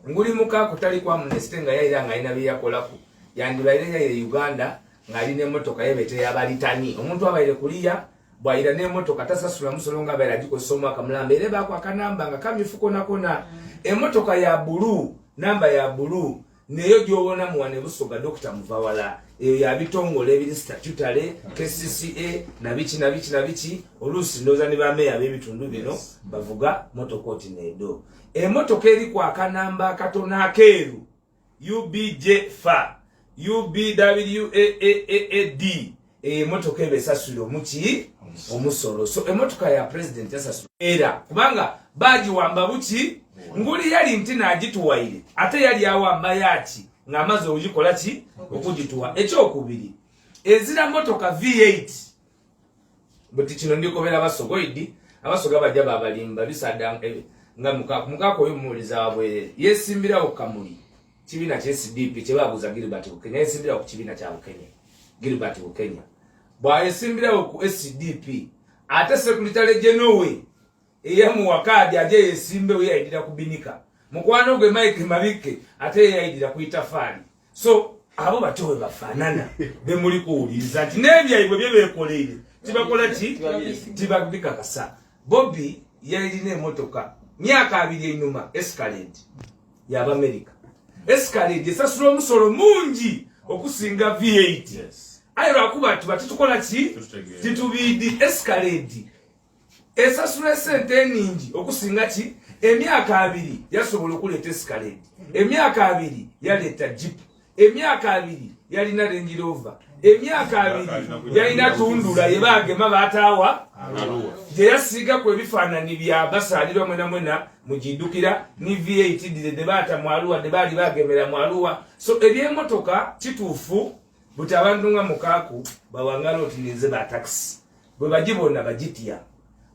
nguli muka kutali kwa Amnesty nga yaira nga ina byakolako yandibaire ya Uganda ngalina emotoka yebete yabalitani omuntu abaire kuliya bwaira n'emotoka tasasula musolo nga baira gikosoma akamulamba era bako akanamba nga kamyufu nakona emotoka ya bulu namba ya bulu neyo gyobona muwane busoga Dr. Muvawala eyo yabitongole ebiri statutary KCCA na bichi olusi ndoza ni bameya b'ebitundu bino bavuga motokoti nedo emotoka eri kwa akanamba katona akeru UBJ5 UBWAAAD motoka ebesasula omuki omusolo so emotoka ya president yasasula era kubanga baji wamba buki nguli yali ntina agituwaire ate yali awamba yaki ng'amaze ogikola ki okugituwa ekyokubiri ezira motoka V8 buti kino ndikobera abasogoidi abasoga bajja babalimba bisada nga mukako oyo muliza wabwe yesimbira okamuli kibina kye SDP kyebaguza Gilbert Bukenya yesimbira ku kibina kya Bukenya Gilbert Bukenya bwa yesimbira ku SDP ate secretary general eyemu wakadi aje yesimbe we yayidira kubinika mukwano gwe Mike Mabike ate yayidira kuitafali so abo batowe bafanana be muri kuuliza ati nebyayibwe byebekoleire tibakola ki tibabika kasa Bobi yayidine motoka myaka 2 enuma Escalade ya America Escalade sasula omusolo mungi okusinga V8 ayo akuba tubatukola ki titubidi Escalade esasula sente ningi okusinga ki emyaka 2 yasobola okuleeta Escalade, emyaka 2 yaleeta Jeep, emyaka 2 yalina Range Rover, emyaka 2 yalina Tundula yebagema bataawa gye yasiiga ku ebifaananyi bya basalirwa mwena mugidukira ni V8 de baata mu Arua de baali bagemera mu Arua. So eby'emmotoka kituufu buti abantu nga Mukaaku bawangala otininze ba taxi bwe bagibona bagitya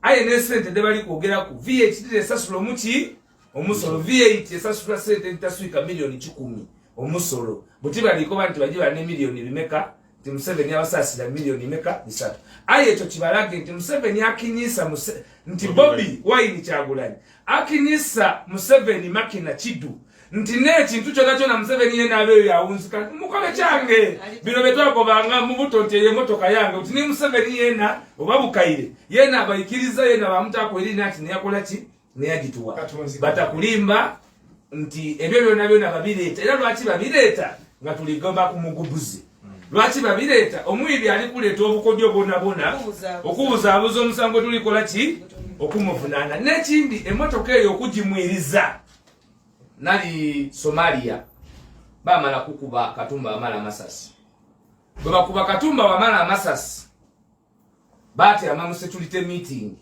aye ne sente de bali kwogera ku V8 de sasula omuki omusolo V8 esasula sente ntaswika milioni 10 omusolo buti baliko bantu bagiba ne milioni bimeka ti Museveni abasasira milioni meka 3 aye ekyo kibalage nti Museveni akinyisa nti Bobby Wine Kyagulanyi akinyisa Museveni makina kidu nti n'ekintu kyona Museveni yena abeyo yawunzika mukole kyange bino betwakobanga mu buto nti emmotoka yange nti ni Museveni yena oba bukaire yena abayikiriza yena bamutako eri nati neyakola ki neyagituwa batakulimba nti ebyo byonna babireeta era lwaki babireeta nga tuligomba ku mugubuzi lwaki babireeta omwibi ali kuleeta obukodyo bonna okubuzaabuza omusango tulikola ki okumuvunaana n'ekindi emmotoka eyo okugimwiriza nali Somalia bamala kukuba Katumba wamala Masasi bwe bakuba Katumba wamala Masasi bati amamu security meeting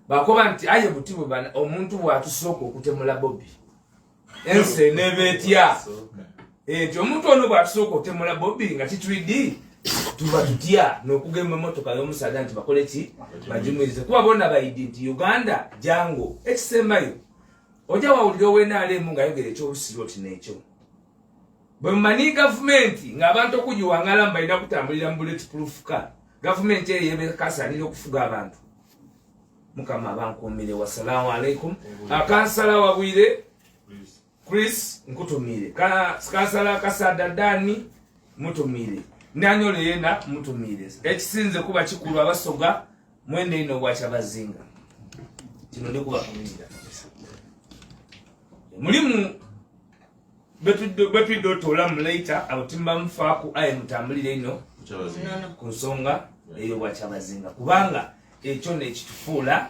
bakoba nti aye butibu bana omuntu bwatusooka okutemula Bobby ense nebetya nti omuntu ono bwatusooka okutemula Bobby nga kitwidi tuba tutya n'okugema emmotoka y'omusajja nti bakole ki bagimwirize kuba bonna bayidi nti Uganda jango ekisembayo oja wawulira ow'NRM ng'ayogera eky'obusiro oti n'ekyo bwe mumanyi gavumenti ng'abantu okugiwangala mbalina kutambulira mu bulletproof car gavumenti eyo yebekasanira okufuga abantu Mukama abankuumire wasalaamu alaikum akansala wabwire Chris nkutumire kansala kasada Dani mutumire Nanyole yena mutumire ekisinze kuba kikulu abasoga mwende ino bwakyabazinga kino ndikuba kumira mulimu betwidde tolamu later abatimba mufaaku aye mutambulire ino ku nsonga eyo bwakyabazinga kubanga ekyo nekitufuula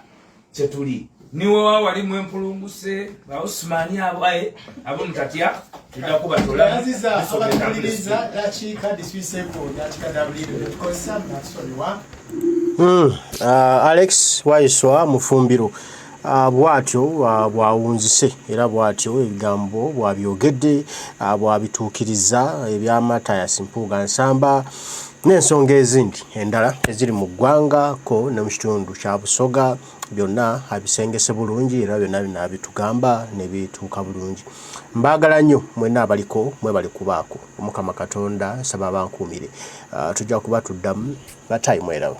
kyetuli niwe wawalimu empulunguse ba Osmani abaye abo mutatya tujja kuba tolamu abatumiriza dakiika diswiseko dakikadabulire because some that's all Alex Waiswa Mufumbilo bwatyo bwawunzise era bwatyo ebigambo bwabyogedde bwabituukiriza ebyamata Mpuuga nsamba n'ensonga ezindi endala eziri mu ggwanga ko ne mu kitundu kya Busoga byonna abisengese bulungi era byonna binabitugamba ne bituuka bulungi. Mbagala nnyo mwenna abaliko mwebali kubaako Omukama Katonda nsaba abankuumire tujja kuba tuddamu batayimwerawo.